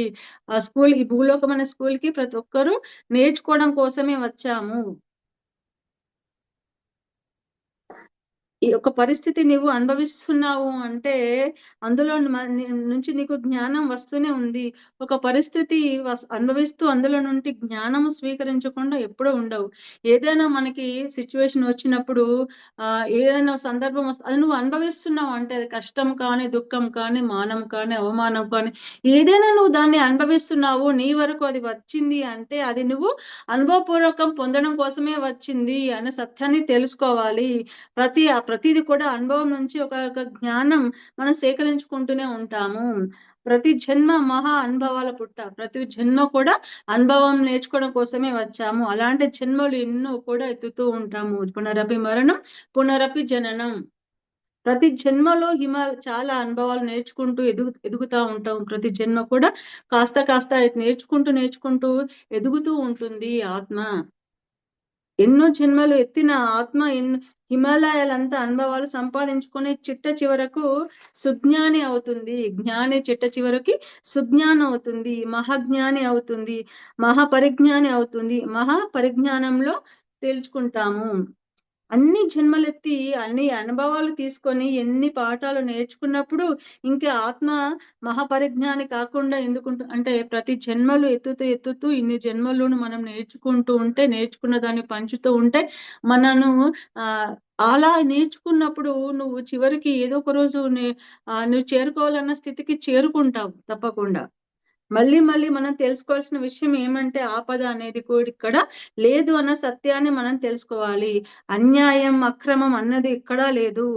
ఈ భూలోకం అనే స్కూల్ కి ప్రతి ఒక్కరూ నేర్చుకోవడం కోసమే వచ్చాము. ఈ యొక్క పరిస్థితి నీవు అనుభవిస్తున్నావు అంటే అందులో నుంచి నీకు జ్ఞానం వస్తూనే ఉంది. ఒక పరిస్థితి అనుభవిస్తూ అందులో నుండి జ్ఞానము స్వీకరించకుండా ఎప్పుడూ ఉండవు. ఏదైనా మనకి సిచ్యువేషన్ వచ్చినప్పుడు ఏదైనా సందర్భం అది నువ్వు అనుభవిస్తున్నావు అంటే, అది కష్టం కానీ, దుఃఖం కానీ, మానం కానీ, అవమానం కానీ, ఏదైనా నువ్వు దాన్ని అనుభవిస్తున్నావు, నీ వరకు అది వచ్చింది అంటే అది నువ్వు అనుభవపూర్వకం పొందడం కోసమే వచ్చింది అనే సత్యాన్ని తెలుసుకోవాలి. ప్రతిది కూడా అనుభవం నుంచి ఒక జ్ఞానం మనం సేకరించుకుంటూనే ఉంటాము. ప్రతి జన్మ మహా అనుభవాల పుట్ట. ప్రతి జన్మ కూడా అనుభవం నేర్చుకోవడం కోసమే వచ్చాము. అలాంటి జన్మలు ఎన్నో కూడా ఎత్తుతూ ఉంటాము. పునరపి మరణం, పునరపి జననం. ప్రతి జన్మలో చాలా అనుభవాలు నేర్చుకుంటూ ఎదుగుతా ఉంటాం. ప్రతి జన్మ కూడా కాస్త కాస్త నేర్చుకుంటూ ఎదుగుతూ ఉంటుంది ఆత్మ. ఎన్నో జన్మలు ఎత్తిన ఆత్మ హిమాలయాలంతా అనుభవాలు సంపాదించుకొని చిట్ట చివరకు సుజ్ఞాని అవుతుంది. జ్ఞాని చిట్ట చివరికి సుజ్ఞానం అవుతుంది, మహాజ్ఞాని అవుతుంది, మహాపరిజ్ఞాని అవుతుంది. మహాపరిజ్ఞానంలో తేల్చుకుంటాము. అన్ని జన్మలెత్తి అన్ని అనుభవాలు తీసుకొని ఎన్ని పాఠాలు నేర్చుకున్నప్పుడు ఇంకా ఆత్మ మహాపరిజ్ఞాని కాకుండా ఎందుకుంటు అంటే ప్రతి జన్మలు ఎత్తుతూ ఇన్ని జన్మలను మనం నేర్చుకున్న దాన్ని పంచుతూ ఉంటే మనను ఆ అలా నేర్చుకున్నప్పుడు నువ్వు చివరికి ఏదో ఒక రోజు నువ్వు చేరుకోవాలన్న స్థితికి చేరుకుంటావు తప్పకుండా. మళ్ళీ మళ్ళీ మనం తెలుసుకోవాల్సిన విషయం ఏమంటే ఆపద అనేది కూడా ఇక్కడ లేదు అన్న సత్యాన్ని మనం తెలుసుకోవాలి. అన్యాయం, అక్రమం అన్నది ఎక్కడా లేదు.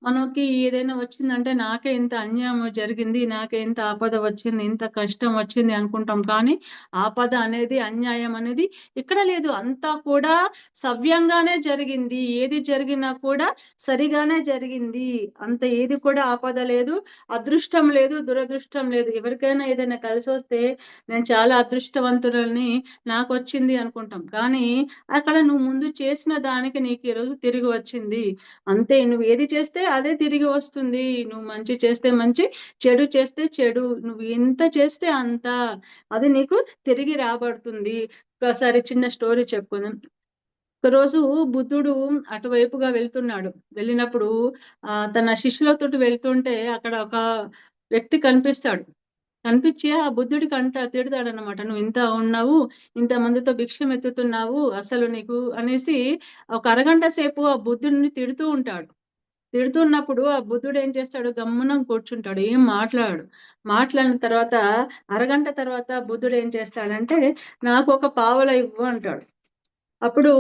మనకి ఏదైనా వచ్చిందంటే నాకే ఇంత అన్యాయం జరిగింది, నాకే ఇంత ఆపద వచ్చింది, ఇంత కష్టం వచ్చింది అనుకుంటాం. కానీ ఆపద అనేది, అన్యాయం అనేది ఇక్కడ లేదు. అంతా కూడా సవ్యంగానే జరిగింది. ఏది జరిగినా కూడా సరిగానే జరిగింది. అంత ఏది కూడా ఆపద లేదు, అదృష్టం లేదు, దురదృష్టం లేదు. ఎవరికైనా ఏదైనా కలిసి వస్తే నేను చాలా అదృష్టవంతులని, నాకు వచ్చింది అనుకుంటాం. కానీ అక్కడ నువ్వు ముందు చేసిన దానికి నీకు ఈరోజు తిరిగి వచ్చింది అంతే. నువ్వు ఏది చేస్తే అదే తిరిగి వస్తుంది. నువ్వు మంచి చేస్తే మంచి, చెడు చేస్తే చెడు. నువ్వు ఎంత చేస్తే అంత అది నీకు తిరిగి రాబడుతుంది. ఒకసారి చిన్న స్టోరీ చెప్పుకుందాం. ఒకరోజు బుద్ధుడు అటువైపుగా వెళ్తున్నాడు. వెళ్ళినప్పుడు తన శిష్యులతోటి వెళ్తుంటే అక్కడ ఒక వ్యక్తి కనిపిస్తాడు. కనిపించి ఆ బుద్ధుడికి తిడతాడనమాట. నువ్వు ఇంత ఉన్నావు, ఇంత మందితో భిక్షం ఎత్తుతున్నావు, అసలు నీకు అనేసి ఒక అరగంట సేపు ఆ బుద్ధుడిని తిడుతూ ఉంటాడు. తిడుతున్నప్పుడు ఆ బుద్ధుడు ఏం చేస్తాడు, గమ్మున కూర్చుంటాడు, ఏం మాట్లాడిన తర్వాత అరగంట తర్వాత బుద్ధుడు ఏం చేస్తాడంటే నాకు ఒక పావల ఇవ్వు అంటాడు. అప్పుడు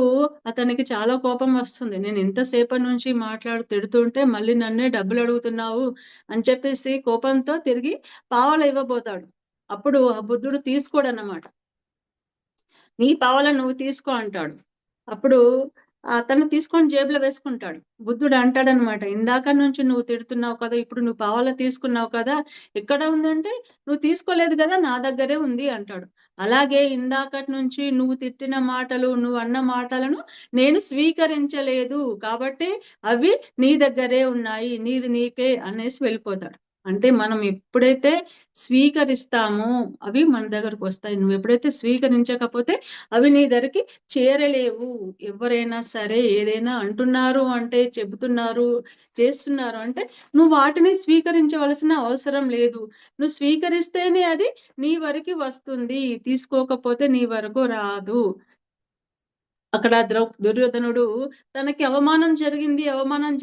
అతనికి చాలా కోపం వస్తుంది. నేను ఎంతసేపటి నుంచి తిడుతుంటే మళ్ళీ నన్నే డబ్బులు అడుగుతున్నావు అని చెప్పేసి కోపంతో తిరిగి పావల ఇవ్వబోతాడు. అప్పుడు ఆ బుద్ధుడు తీసుకోడన్నమాట. నీ పావల నువ్వు తీసుకో అంటాడు. అప్పుడు అతను తీసుకొని జేబులో వేసుకుంటాడు. బుద్ధుడు అంటాడనమాట, ఇందాక నుంచి నువ్వు తిడుతున్నావు కదా, ఇప్పుడు నువ్వు పావల తీసుకున్నావు కదా, ఎక్కడ ఉందంటే నువ్వు తీసుకోలేదు కదా, నా దగ్గరే ఉంది అంటాడు. అలాగే ఇందాకటి నుంచి నువ్వు తిట్టిన మాటలు, నువ్వు అన్న మాటలను నేను స్వీకరించలేదు కాబట్టి అవి నీ దగ్గరే ఉన్నాయి, నీది నీకే అనేసి వెళ్ళిపోతాడు. అంటే మనం ఎప్పుడైతే స్వీకరిస్తామో అవి మన దగ్గరకు వస్తాయి. నువ్వు ఎప్పుడైతే స్వీకరించకపోతే అవి నీ దగ్గరికి చేరలేవు. ఎవరైనా సరే ఏదైనా అంటున్నారు అంటే, చెబుతున్నారు, చేస్తున్నారు అంటే నువ్వు వాటిని స్వీకరించవలసిన అవసరం లేదు. నువ్వు స్వీకరిస్తేనే అది నీ వరకు వస్తుంది, తీసుకోకపోతే నీ వరకు రాదు. అక్కడ దుర్యోధనుడు తనకి అవమానం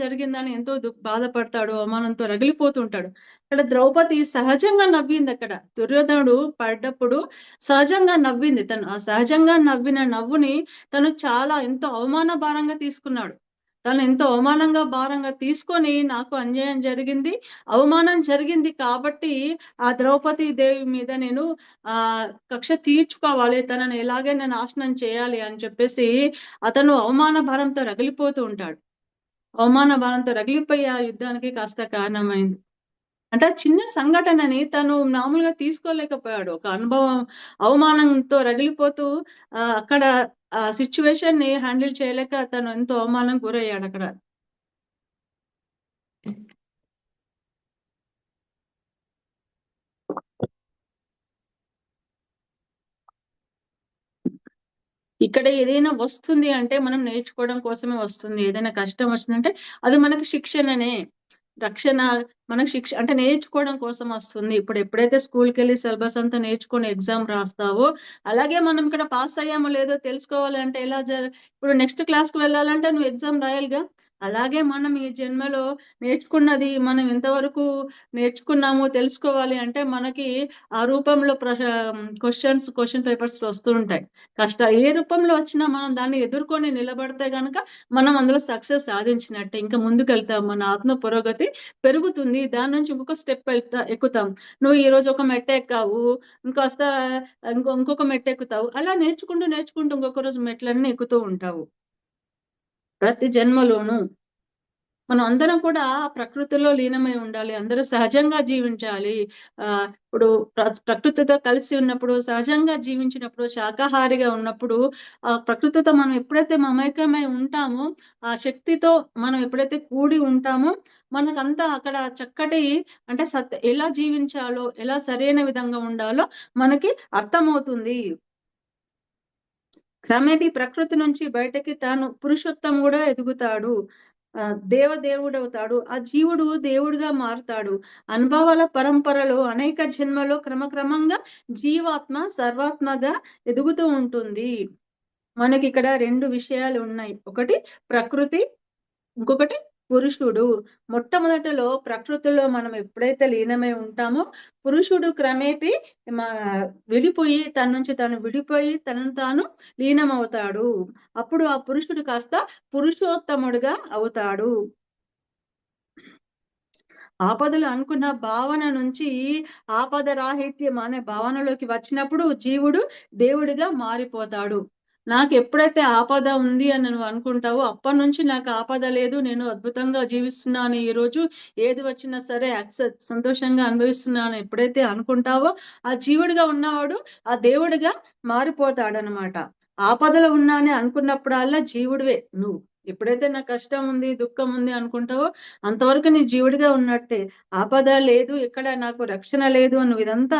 జరిగిందని ఎంతో బాధపడతాడు, అవమానంతో రగిలిపోతుంటాడు. అక్కడ ద్రౌపది సహజంగా నవ్వింది. అక్కడ దుర్యోధనుడు పడ్డప్పుడు సహజంగా నవ్వింది. తను ఆ సహజంగా నవ్విన నవ్వుని తను చాలా ఎంతో అవమాన భారంగా తీసుకున్నాడు. తను ఎంతో భారంగా తీసుకొని నాకు అన్యాయం జరిగింది, అవమానం జరిగింది కాబట్టి ఆ ద్రౌపది దేవి మీద నేను కక్ష తీర్చుకోవాలి, తనని ఎలాగైనా నాశనం చేయాలి అని చెప్పేసి అతను అవమాన భారంతో రగిలిపోతూ ఉంటాడు. అవమాన భారంతో రగిలిపోయి ఆ యుద్ధానికి కాస్త కారణమైంది. అంటే చిన్న సంఘటనని తను మామూలుగా తీసుకోలేకపోయాడు. ఒక అవమానంతో రగిలిపోతూ అక్కడ ఆ సిచ్యువేషన్ ని హ్యాండిల్ చేయలేక తను ఎంతో అవమానం గురయ్యాడు అక్కడ. ఇక్కడ ఏదైనా వస్తుంది అంటే మనం నేర్చుకోవడం కోసమే వస్తుంది. ఏదైనా కష్టం వచ్చిందంటే అది మనకు శిక్షణనే. రక్షణ మనకు శిక్ష అంటే నేర్చుకోవడం కోసం వస్తుంది. ఇప్పుడు ఎప్పుడైతే స్కూల్కి వెళ్ళి సిలబస్ అంతా నేర్చుకుని ఎగ్జామ్ రాస్తావో అలాగే మనం ఇక్కడ పాస్ అయ్యామో లేదో తెలుసుకోవాలి అంటే ఇప్పుడు నెక్స్ట్ క్లాస్ కి వెళ్ళాలంటే నువ్వు ఎగ్జామ్ రాయాలిగా. అలాగే మనం ఈ జన్మలో నేర్చుకున్నది మనం ఎంతవరకు నేర్చుకున్నామో తెలుసుకోవాలి అంటే మనకి ఆ రూపంలో క్వశ్చన్ పేపర్స్ వస్తూ ఉంటాయి. ఏ రూపంలో వచ్చినా మనం దాన్ని ఎదుర్కొని నిలబడితే గనక మనం అందులో సక్సెస్ సాధించినట్టే. ఇంకా ముందుకు వెళ్తాం, మన ఆత్మ పురోగతి పెరుగుతుంది. దాని నుంచి ఇంకొక స్టెప్ ఎక్కుతాం. నువ్వు ఈ రోజు ఒక మెట్ట ఎక్కావు, ఇంకొక మెట్ట ఎక్కుతావు. అలా నేర్చుకుంటూ ఇంకొక రోజు మెట్లన్నీ ఎక్కుతూ ఉంటావు ప్రతి జన్మలోను. మనం అందరం కూడా ప్రకృతిలో లీనమై ఉండాలి, అందరూ సహజంగా జీవించాలి. ఇప్పుడు ప్రకృతితో కలిసి ఉన్నప్పుడు, సహజంగా జీవించినప్పుడు, శాకాహారిగా ఉన్నప్పుడు, ఆ ప్రకృతితో మనం ఎప్పుడైతే మమైకమై ఉంటామో, ఆ శక్తితో మనం ఎప్పుడైతే కూడి ఉంటామో, మనకంతా అక్కడ చక్కటి అంటే ఎలా జీవించాలో, ఎలా సరైన విధంగా ఉండాలో మనకి అర్థమవుతుంది. క్రమేపీ ప్రకృతి నుంచి బయటకి తాను పురుషోత్తముడుగా ఎదుగుతాడు. దేవుడవుతాడు. ఆ జీవుడు దేవుడిగా మారుతాడు. అనుభవాల పరంపరలో అనేక జన్మలో క్రమక్రమంగా జీవాత్మ సర్వాత్మగా ఎదుగుతూ ఉంటుంది. మనకి ఇక్కడ 2 విషయాలు ఉన్నాయి. ఒకటి ప్రకృతి, ఇంకొకటి పురుషుడు. మొట్టమొదటిలో ప్రకృతిలో మనం ఎప్పుడైతే లీనమై ఉంటామో, పురుషుడు క్రమేపీ మా విడిపోయి తన నుంచి తను విడిపోయి తనను తాను లీనమవుతాడు. అప్పుడు ఆ పురుషుడు కాస్త పురుషోత్తముడుగా అవుతాడు. ఆపదలు అనుకున్న భావన నుంచి ఆపద రాహిత్యం అనే భావనలోకి వచ్చినప్పుడు జీవుడు దేవుడిగా మారిపోతాడు. నాకు ఎప్పుడైతే ఆపద ఉంది అని నువ్వు అనుకుంటావో, అప్పటి నుంచి నాకు ఆపద లేదు, నేను అద్భుతంగా జీవిస్తున్నాను, ఈ రోజు ఏది వచ్చినా సరే సంతోషంగా అనుభవిస్తున్నాను ఎప్పుడైతే అనుకుంటావో, ఆ జీవుడిగా ఉన్నవాడు ఆ దేవుడిగా మారిపోతాడనమాట. ఆపదలో ఉన్నానే అనుకున్నప్పుడల్లా జీవుడివే నువ్వు. ఎప్పుడైతే నాకు కష్టం ఉంది, దుఃఖం ఉంది అనుకుంటావో, అంతవరకు నీ జీవుడిగా ఉన్నట్టే. ఆపద లేదు, ఎక్కడ నాకు రక్షణ లేదు అని ఇదంతా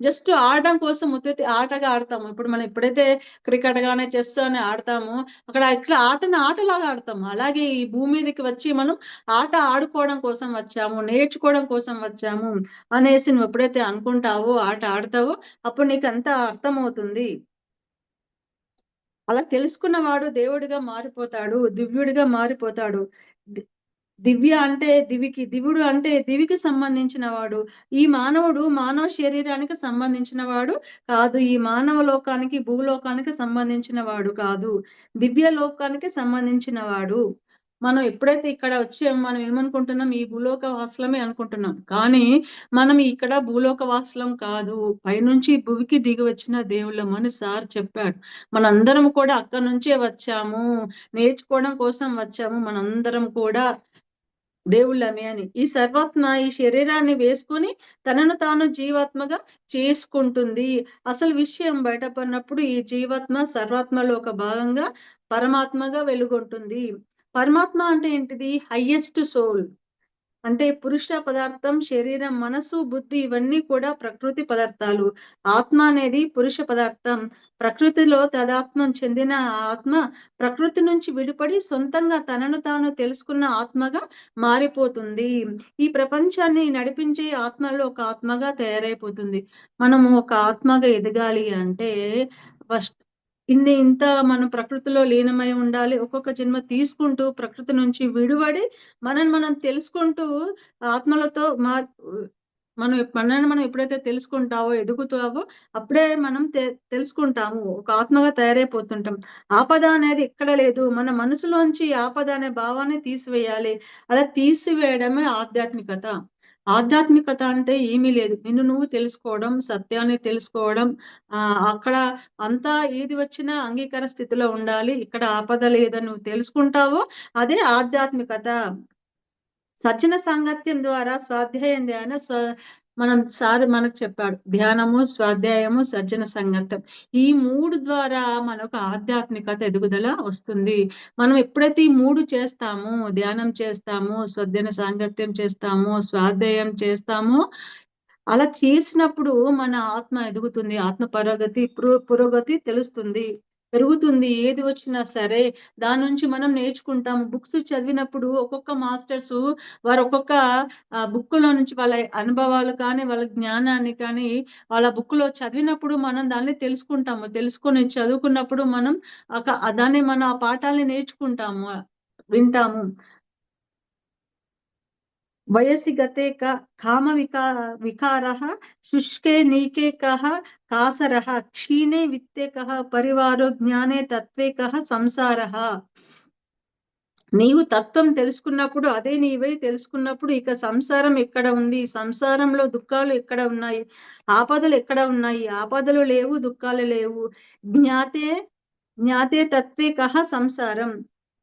జస్ట్ ఆడడం కోసం ఉత్తి ఆటగా ఆడతాము. ఇప్పుడు మనం ఎప్పుడైతే క్రికెట్ గానే చెస్ అని ఆడతామో, అక్కడ ఇట్లా ఆటను ఆటలాగా ఆడతాము. అలాగే ఈ భూమి మీదకి వచ్చి మనం ఆట ఆడుకోవడం కోసం వచ్చాము, నేర్చుకోవడం కోసం వచ్చాము అనేసి నువ్వు ఎప్పుడైతే అనుకుంటావో, ఆట ఆడతావో, అప్పుడు నీకు అంతా అర్థమవుతుంది. అలా తెలుసుకున్నవాడు దేవుడిగా మారిపోతాడు, దివ్యుడిగా మారిపోతాడు. దివ్య అంటే దివుడు అంటే దివికి సంబంధించిన వాడు. ఈ మానవుడు మానవ శరీరానికి సంబంధించిన వాడు కాదు. ఈ మానవ లోకానికి, భూలోకానికి సంబంధించిన వాడు కాదు. దివ్య లోకానికి సంబంధించిన వాడు. మనం ఎప్పుడైతే ఇక్కడ వచ్చి మనం ఏమనుకుంటున్నాం, ఈ భూలోక వాసులమే అనుకుంటున్నాం. కానీ మనం ఇక్కడ భూలోక వాసులం కాదు, పైనుంచి భూమికి దిగి వచ్చిన దేవుళ్ళం అని సార్ చెప్పాడు. మనందరం కూడా అక్కడి నుంచే వచ్చాము, నేర్చుకోవడం కోసం వచ్చాము, మనందరం కూడా దేవుళ్ళమే అని. ఈ సర్వాత్మ ఈ శరీరాన్ని వేసుకొని తనను తాను జీవాత్మగా చేసుకుంటుంది. అసలు విషయం బయటపడినప్పుడు ఈ జీవాత్మ సర్వాత్మలో ఒక భాగంగా పరమాత్మగా వెలుగొంటుంది. పరమాత్మ అంటే ఏంటిది? Highest soul. అంటే పురుష పదార్థం, శరీరం, మనసు, బుద్ధి ఇవన్నీ కూడా ప్రకృతి పదార్థాలు. ఆత్మ అనేది పురుష పదార్థం. ప్రకృతిలో తదాత్మం చెందిన ఆత్మ ప్రకృతి నుంచి విడిపడి సొంతంగా తనను తాను తెలుసుకున్న ఆత్మగా మారిపోతుంది. ఈ ప్రపంచాన్ని నడిపించే ఆత్మలో ఒక ఆత్మగా తయారైపోతుంది. మనము ఒక ఆత్మగా ఎదగాలి అంటే ఫస్ట్ ఇంత మనం ప్రకృతిలో లీనమై ఉండాలి. ఒక్కొక్క జన్మ తీసుకుంటూ ప్రకృతి నుంచి విడిపడి మనం తెలుసుకుంటూ ఆత్మలతో మనల్ని మనం ఎప్పుడైతే తెలుసుకుంటావో, ఎదుగుతావో, అప్పుడే మనం తెలుసుకుంటాము, ఒక ఆత్మగా తయారైపోతుంటాం. ఆపద అనేది ఎక్కడ లేదు. మన మనసులోంచి ఆపద అనే భావాన్ని తీసివేయాలి. అలా తీసివేయడమే ఆధ్యాత్మికత. ఆధ్యాత్మికత అంటే ఏమీ లేదు, నిన్ను నువ్వు తెలుసుకోవడం, సత్యాన్ని తెలుసుకోవడం. అక్కడ అంతా ఏది వచ్చినా అంగీకార స్థితిలో ఉండాలి. ఇక్కడ ఆపద లేదని నువ్వు తెలుసుకుంటావో అదే ఆధ్యాత్మికత. సజ్జన సాంగత్యం ద్వారా స్వాధ్యాయం ధ్యాన మనకు చెప్పాడు. ధ్యానము, స్వాధ్యాయము, సజ్జన సంగత్యం, ఈ 3 ద్వారా మనకు ఆధ్యాత్మికత ఎదుగుదల వస్తుంది. మనం ఎప్పుడైతే ఈ 3 చేస్తామో, ధ్యానం చేస్తాము, సజ్జన సాంగత్యం చేస్తాము, స్వాధ్యాయం చేస్తాము, అలా చేసినప్పుడు మన ఆత్మ ఎదుగుతుంది. ఆత్మ పురోగతి తెలుస్తుంది, పెరుగుతుంది. ఏది వచ్చినా సరే దాని నుంచి మనం నేర్చుకుంటాము. బుక్స్ చదివినప్పుడు ఒక్కొక్క మాస్టర్స్ వారు ఒక్కొక్క బుక్ లో నుంచి వాళ్ళ అనుభవాలు కానీ, వాళ్ళ జ్ఞానాన్ని కానీ వాళ్ళ బుక్ లో చదివినప్పుడు మనం దాన్ని తెలుసుకుంటాము. తెలుసుకొని చదువుకున్నప్పుడు మనం దాన్ని మన ఆ పాఠాలని నేర్చుకుంటాము, వింటాము. వయసి గతే కామ వికారః శుష్కే నీకే కాసరః క్షీణే విత్తే పరివారో జ్ఞానే తత్వే సంసారః. నీవు తత్వం తెలుసుకున్నప్పుడు, అదే నీవై తెలుసుకున్నప్పుడు ఇక సంసారం ఎక్కడ ఉంది, సంసారంలో దుఃఖాలు ఎక్కడ ఉన్నాయి, ఆపదలు ఎక్కడ ఉన్నాయి, ఆపదలు లేవు, దుఃఖాలు లేవు. జ్ఞాతే జ్ఞాతే తత్వే సంసారం.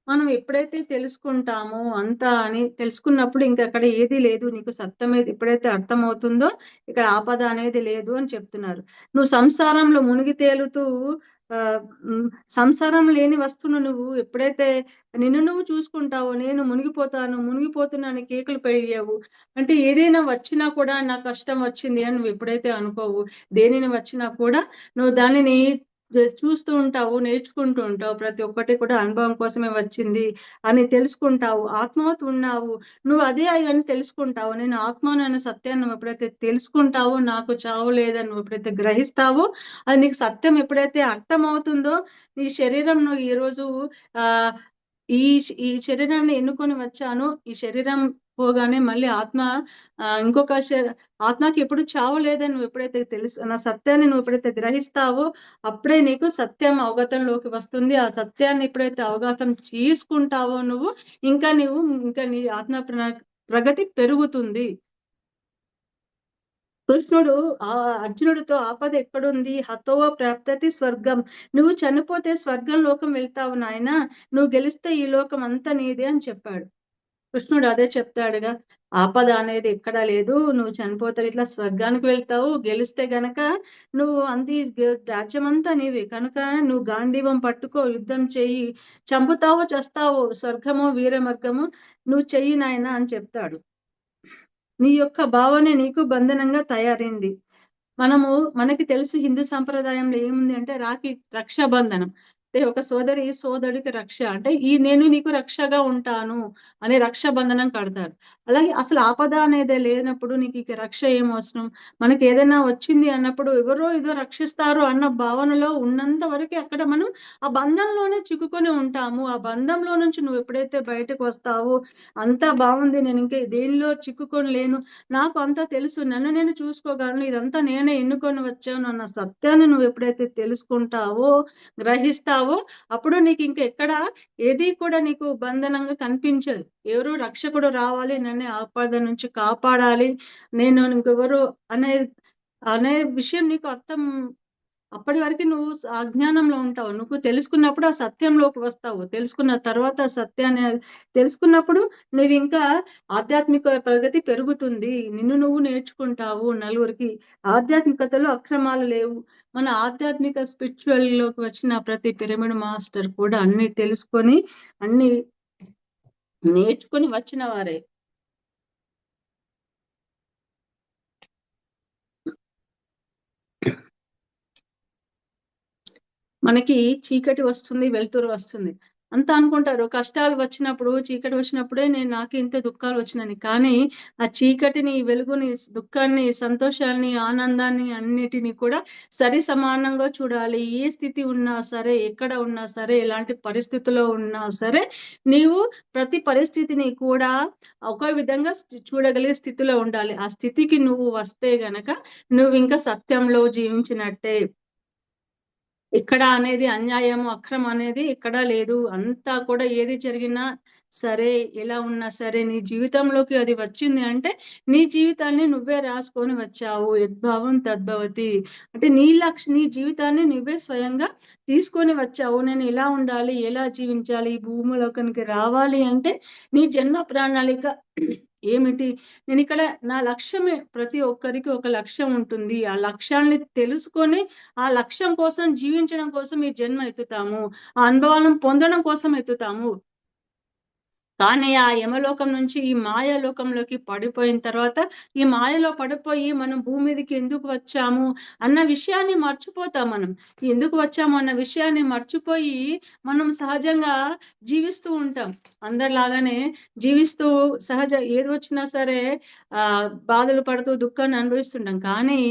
మనం ఎప్పుడైతే తెలుసుకుంటామో అంతా అని తెలుసుకున్నప్పుడు ఇంకా అక్కడ ఏది లేదు, నీకు సత్యం ఏది ఎప్పుడైతే అర్థమవుతుందో ఇక్కడ ఆపద అనేది లేదు అని చెప్తున్నారు. నువ్వు సంసారంలో మునిగి తేలుతూ ఆ సంసారం లేని వస్తువును నువ్వు ఎప్పుడైతే నిన్ను నువ్వు చూసుకుంటావో, నేను మునిగిపోతాను మునిగిపోతున్నాను కేకులు పెరిగావు అంటే ఏదైనా వచ్చినా కూడా నా కష్టం వచ్చింది అని నువ్వు ఎప్పుడైతే అనుకోవు, దేనిని వచ్చినా కూడా నువ్వు దానిని చూస్తూ ఉంటావు, నేర్చుకుంటూ ఉంటావు, ప్రతి ఒక్కటి కూడా అనుభవం కోసమే వచ్చింది అని తెలుసుకుంటావు, ఆత్మవత్ ఉన్నావు, నువ్వు అదే అని తెలుసుకుంటావు. నేను ఆత్మను అనే సత్యాన్ని నువ్వు ఎప్పుడైతే తెలుసుకుంటావో, నాకు చావు లేదని నువ్వు ఎప్పుడైతే గ్రహిస్తావో, అది నీకు సత్యం ఎప్పుడైతే అర్థమవుతుందో, నీ శరీరం నువ్వు ఈ రోజు ఆ ఈ ఈ శరీరాన్ని ఎన్నుకొని వచ్చాను, ఈ శరీరం పోగానే మళ్ళీ ఆత్మ ఇంకొక ఆత్మకి ఎప్పుడు చావు లేదని నువ్వు ఎప్పుడైతే నా సత్యాన్ని నువ్వు ఎప్పుడైతే గ్రహిస్తావో అప్పుడే నీకు సత్యం అవగతంలోకి వస్తుంది. ఆ సత్యాన్ని ఎప్పుడైతే అవగతం చేసుకుంటావో నువ్వు ఇంకా నీ ఆత్మ ప్రగతి పెరుగుతుంది. కృష్ణుడు అర్జునుడితో ఆపద ఎక్కడుంది, హతోవ ప్రాప్తతి స్వర్గం, నువ్వు చనిపోతే స్వర్గం లోకం వెళ్తావు నాయన, నువ్వు గెలిస్తే ఈ లోకం అంతా నీదే అని చెప్పాడు. కృష్ణుడు అదే చెప్తాడుగా, ఆపద అనేది ఎక్కడా లేదు, నువ్వు చనిపోతావు ఇట్లా స్వర్గానికి వెళ్తావు, గెలిస్తే గనక నువ్వు రాజ్యం అంతా నీవే కనుక నువ్వు గాంధీవం పట్టుకో, యుద్ధం చెయ్యి, చంపుతావో చస్తావో, స్వర్గమో వీరమర్గమో నువ్వు చెయ్యి నాయన అని చెప్తాడు. నీ యొక్క భావనే నీకు బంధనంగా తయారైంది. మనకి తెలుసు హిందూ సంప్రదాయంలో ఏముంది అంటే రక్షాబంధనం అంటే ఒక సోదరుడికి రక్ష అంటే నేను నీకు రక్షగా ఉంటాను అనే రక్షాబంధనం కడతారు. అలాగే అసలు ఆపద అనేది లేనప్పుడు నీకు ఇక రక్ష ఏం అవసరం, మనకి ఏదైనా వచ్చింది అన్నప్పుడు ఎవరో ఏదో రక్షిస్తారు అన్న భావనలో ఉన్నంత వరకు అక్కడ మనం ఆ బంధంలోనే చిక్కుకొని ఉంటాము. ఆ బంధంలో నుంచి నువ్వు ఎప్పుడైతే బయటకు వస్తావో అంతా బాగుంది, నేను ఇంకా దేనిలో చిక్కుకొని లేను, నాకు అంతా తెలుసు, నన్ను నేను చూసుకోగలను, ఇదంతా నేనే ఎన్నుకొని వచ్చాను అన్న సత్యాన్ని నువ్వు ఎప్పుడైతే తెలుసుకుంటావో, గ్రహిస్తావో అప్పుడు నీకు ఎక్కడ ఏది కూడా నీకు బంధనంగా కనిపించదు. ఎవరు రక్షకుడు రావాలి, నన్ను ఆపద నుంచి కాపాడాలి, నేను ఇంకెవరు అనే అనే విషయం నీకు అర్థం అప్పటి వరకు నువ్వు అజ్ఞానంలో ఉంటావు. నువ్వు తెలుసుకున్నప్పుడు ఆ సత్యంలోకి వస్తావు. తెలుసుకున్న తర్వాత సత్యాన్ని తెలుసుకున్నప్పుడు నువ్వు ఇంకా ఆధ్యాత్మిక ప్రగతి పెరుగుతుంది. నిన్ను నువ్వు నేర్చుకుంటావు. నలుగురికి ఆధ్యాత్మికతలో అక్రమాలు లేవు. మన ఆధ్యాత్మిక స్పిరిచువల్ లోకి వచ్చిన ప్రతి పిరమిడ్ మాస్టర్ కూడా అన్ని తెలుసుకొని అన్ని నేర్చుకొని వచ్చిన వారే. మనకి చీకటి వస్తుంది, వెలుతురు వస్తుంది అంతా అనుకుంటారు. కష్టాలు వచ్చినప్పుడు, చీకటి వచ్చినప్పుడే నాకు ఇంత దుఃఖాలు వచ్చినాయి, కానీ ఆ చీకటిని, వెలుగుని, దుఃఖాన్ని, సంతోషాన్ని, ఆనందాన్ని అన్నిటినీ కూడా సరి సమానంగా చూడాలి. ఏ స్థితి ఉన్నా సరే, ఎక్కడ ఉన్నా సరే, ఎలాంటి పరిస్థితిలో ఉన్నా సరే నీవు ప్రతి పరిస్థితిని కూడా ఒక విధంగా చూడగలిగే స్థితిలో ఉండాలి. ఆ స్థితికి నువ్వు వస్తే గనక నువ్వు ఇంకా సత్యంలో జీవించినట్టే. ఇక్కడ అనేది అన్యాయం, అక్రమం అనేది ఇక్కడ లేదు. అంతా కూడా ఏది జరిగినా సరే, ఎలా ఉన్నా సరే నీ జీవితంలోకి అది వచ్చింది అంటే నీ జీవితాన్ని నువ్వే రాసుకొని వచ్చావు. యద్భావం తద్భవతి అంటే నీ జీవితాన్ని నువ్వే స్వయంగా తీసుకొని వచ్చావు. నేను ఎలా ఉండాలి, ఎలా జీవించాలి, ఈ భూమిలోకానికి రావాలి అంటే నీ జన్మ ప్రణాళిక ఏమిటి, నేను ఇక్కడ నా లక్ష్యమే. ప్రతి ఒక్కరికి ఒక లక్ష్యం ఉంటుంది. ఆ లక్ష్యాన్ని తెలుసుకొని ఆ లక్ష్యం కోసం జీవించడం కోసం ఈ జన్మ ఎత్తుతాము, ఆ అనుభవాలను పొందడం కోసం ఎత్తుతాము. కానీ ఆ యమలోకం నుంచి ఈ మాయా లోకంలోకి పడిపోయిన తర్వాత ఈ మాయలో పడిపోయి మనం భూమి మీదకి ఎందుకు వచ్చాము అన్న విషయాన్ని మర్చిపోతాం. మనం ఎందుకు వచ్చాము అన్న విషయాన్ని మర్చిపోయి మనం సహజంగా జీవిస్తూ ఉంటాం. అందరిలాగానే జీవిస్తూ ఏది వచ్చినా సరే బాధలు పడుతూ దుఃఖాన్ని అనుభవిస్తుంటాం. కానీ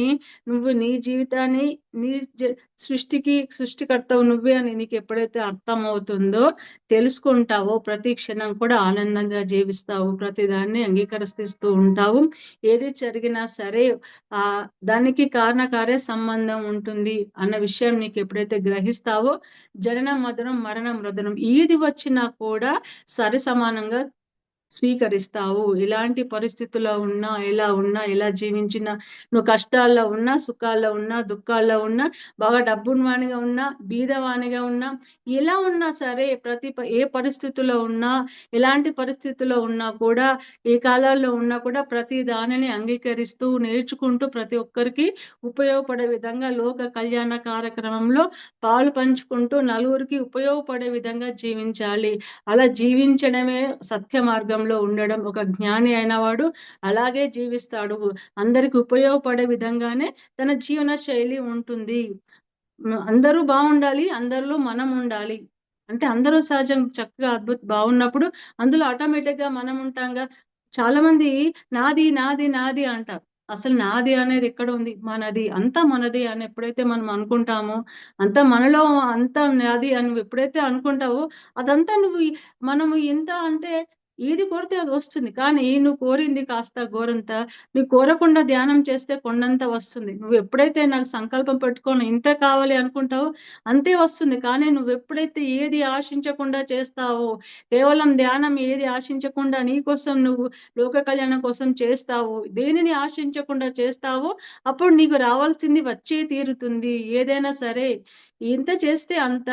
నువ్వు నీ జీవితాన్ని నీ సృష్టికర్తవు నువ్వే అని నీకు ఎప్పుడైతే అర్థం అవుతుందో, తెలుసుకుంటావో, ప్రతి క్షణం కూడా ఆనందంగా జీవిస్తావు, ప్రతి దాన్ని అంగీకరిస్తూ ఉంటావు. ఏది జరిగినా సరే దానికి కారణకార్య సంబంధం ఉంటుంది అన్న విషయం నీకు ఎప్పుడైతే గ్రహిస్తావో, జననం మదనం మరణం మృదనం ఏది వచ్చినా కూడా సరి సమానంగా స్వీకరిస్తావు. ఎలాంటి పరిస్థితుల్లో ఉన్నా, ఎలా జీవించినా, నువ్వు కష్టాల్లో ఉన్నా, సుఖాల్లో ఉన్నా, దుఃఖాల్లో ఉన్నా, బాగా డబ్బున్నవానిగా ఉన్నా, బీదవానిగా ఉన్నా, ఎలా ఉన్నా సరే ఏ పరిస్థితుల్లో ఉన్నా, ఎలాంటి పరిస్థితుల్లో ఉన్నా కూడా, ఏ కాలాల్లో ఉన్నా కూడా ప్రతి దానిని అంగీకరిస్తూ, నేర్చుకుంటూ ప్రతి ఒక్కరికి ఉపయోగపడే విధంగా లోక కళ్యాణ కార్యక్రమంలో పాలు పంచుకుంటూ నలుగురికి ఉపయోగపడే విధంగా జీవించాలి. అలా జీవించడమే సత్య మార్గంలో ఉండడం. ఒక జ్ఞాని అయిన వాడు అలాగే జీవిస్తాడు. అందరికి ఉపయోగపడే విధంగానే తన జీవన శైలి ఉంటుంది. అందరూ బాగుండాలి, అందరిలో మనం ఉండాలి. అంటే అందరూ సహజం చక్కగా బాగున్నప్పుడు అందులో ఆటోమేటిక్ గా మనం ఉంటాంగా. చాలా మంది నాది నాది నాది అంటారు. అసలు నాది అనేది ఎక్కడ ఉంది? మనది, అంతా మనది అని ఎప్పుడైతే మనం అనుకుంటామో, అంతా మనలో, అంతా నాది అని ఎప్పుడైతే అనుకుంటావో, అదంతా మనము ఎంత అంటే ఏది కోరితే అది వస్తుంది. కానీ నువ్వు కోరింది కాస్త గోరంత, నువ్వు కోరకుండా ధ్యానం చేస్తే కొండంత వస్తుంది. నువ్వు ఎప్పుడైతే నాకు సంకల్పం పెట్టుకొని ఇంతే కావాలి అనుకుంటావో అంతే వస్తుంది. కానీ నువ్వు ఎప్పుడైతే ఏది ఆశించకుండా చేస్తావో, కేవలం ధ్యానం ఏది ఆశించకుండా నీ కోసం నువ్వు లోక కళ్యాణం కోసం చేస్తావో, దేనిని ఆశించకుండా చేస్తావో, అప్పుడు నీకు రావాల్సింది వచ్చే తీరుతుంది. ఏదైనా సరే ఇంత చేస్తే అంత.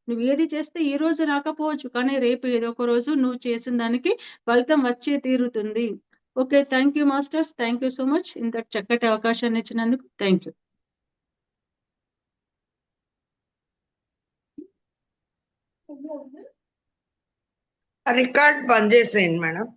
నువ్వు ఏది చేస్తే ఈ రోజు రాకపోవచ్చు, కానీ రేపు ఏదో ఒక రోజు నువ్వు చేసిన దానికి ఫలితం వచ్చే తీరుతుంది. Okay, thank you masters, thank you so much. ఇంత చక్కటి అవకాశాన్ని ఇచ్చినందుకు థ్యాంక్ యూ. రికార్డ్ బంద్ చేసేయండి మేడం.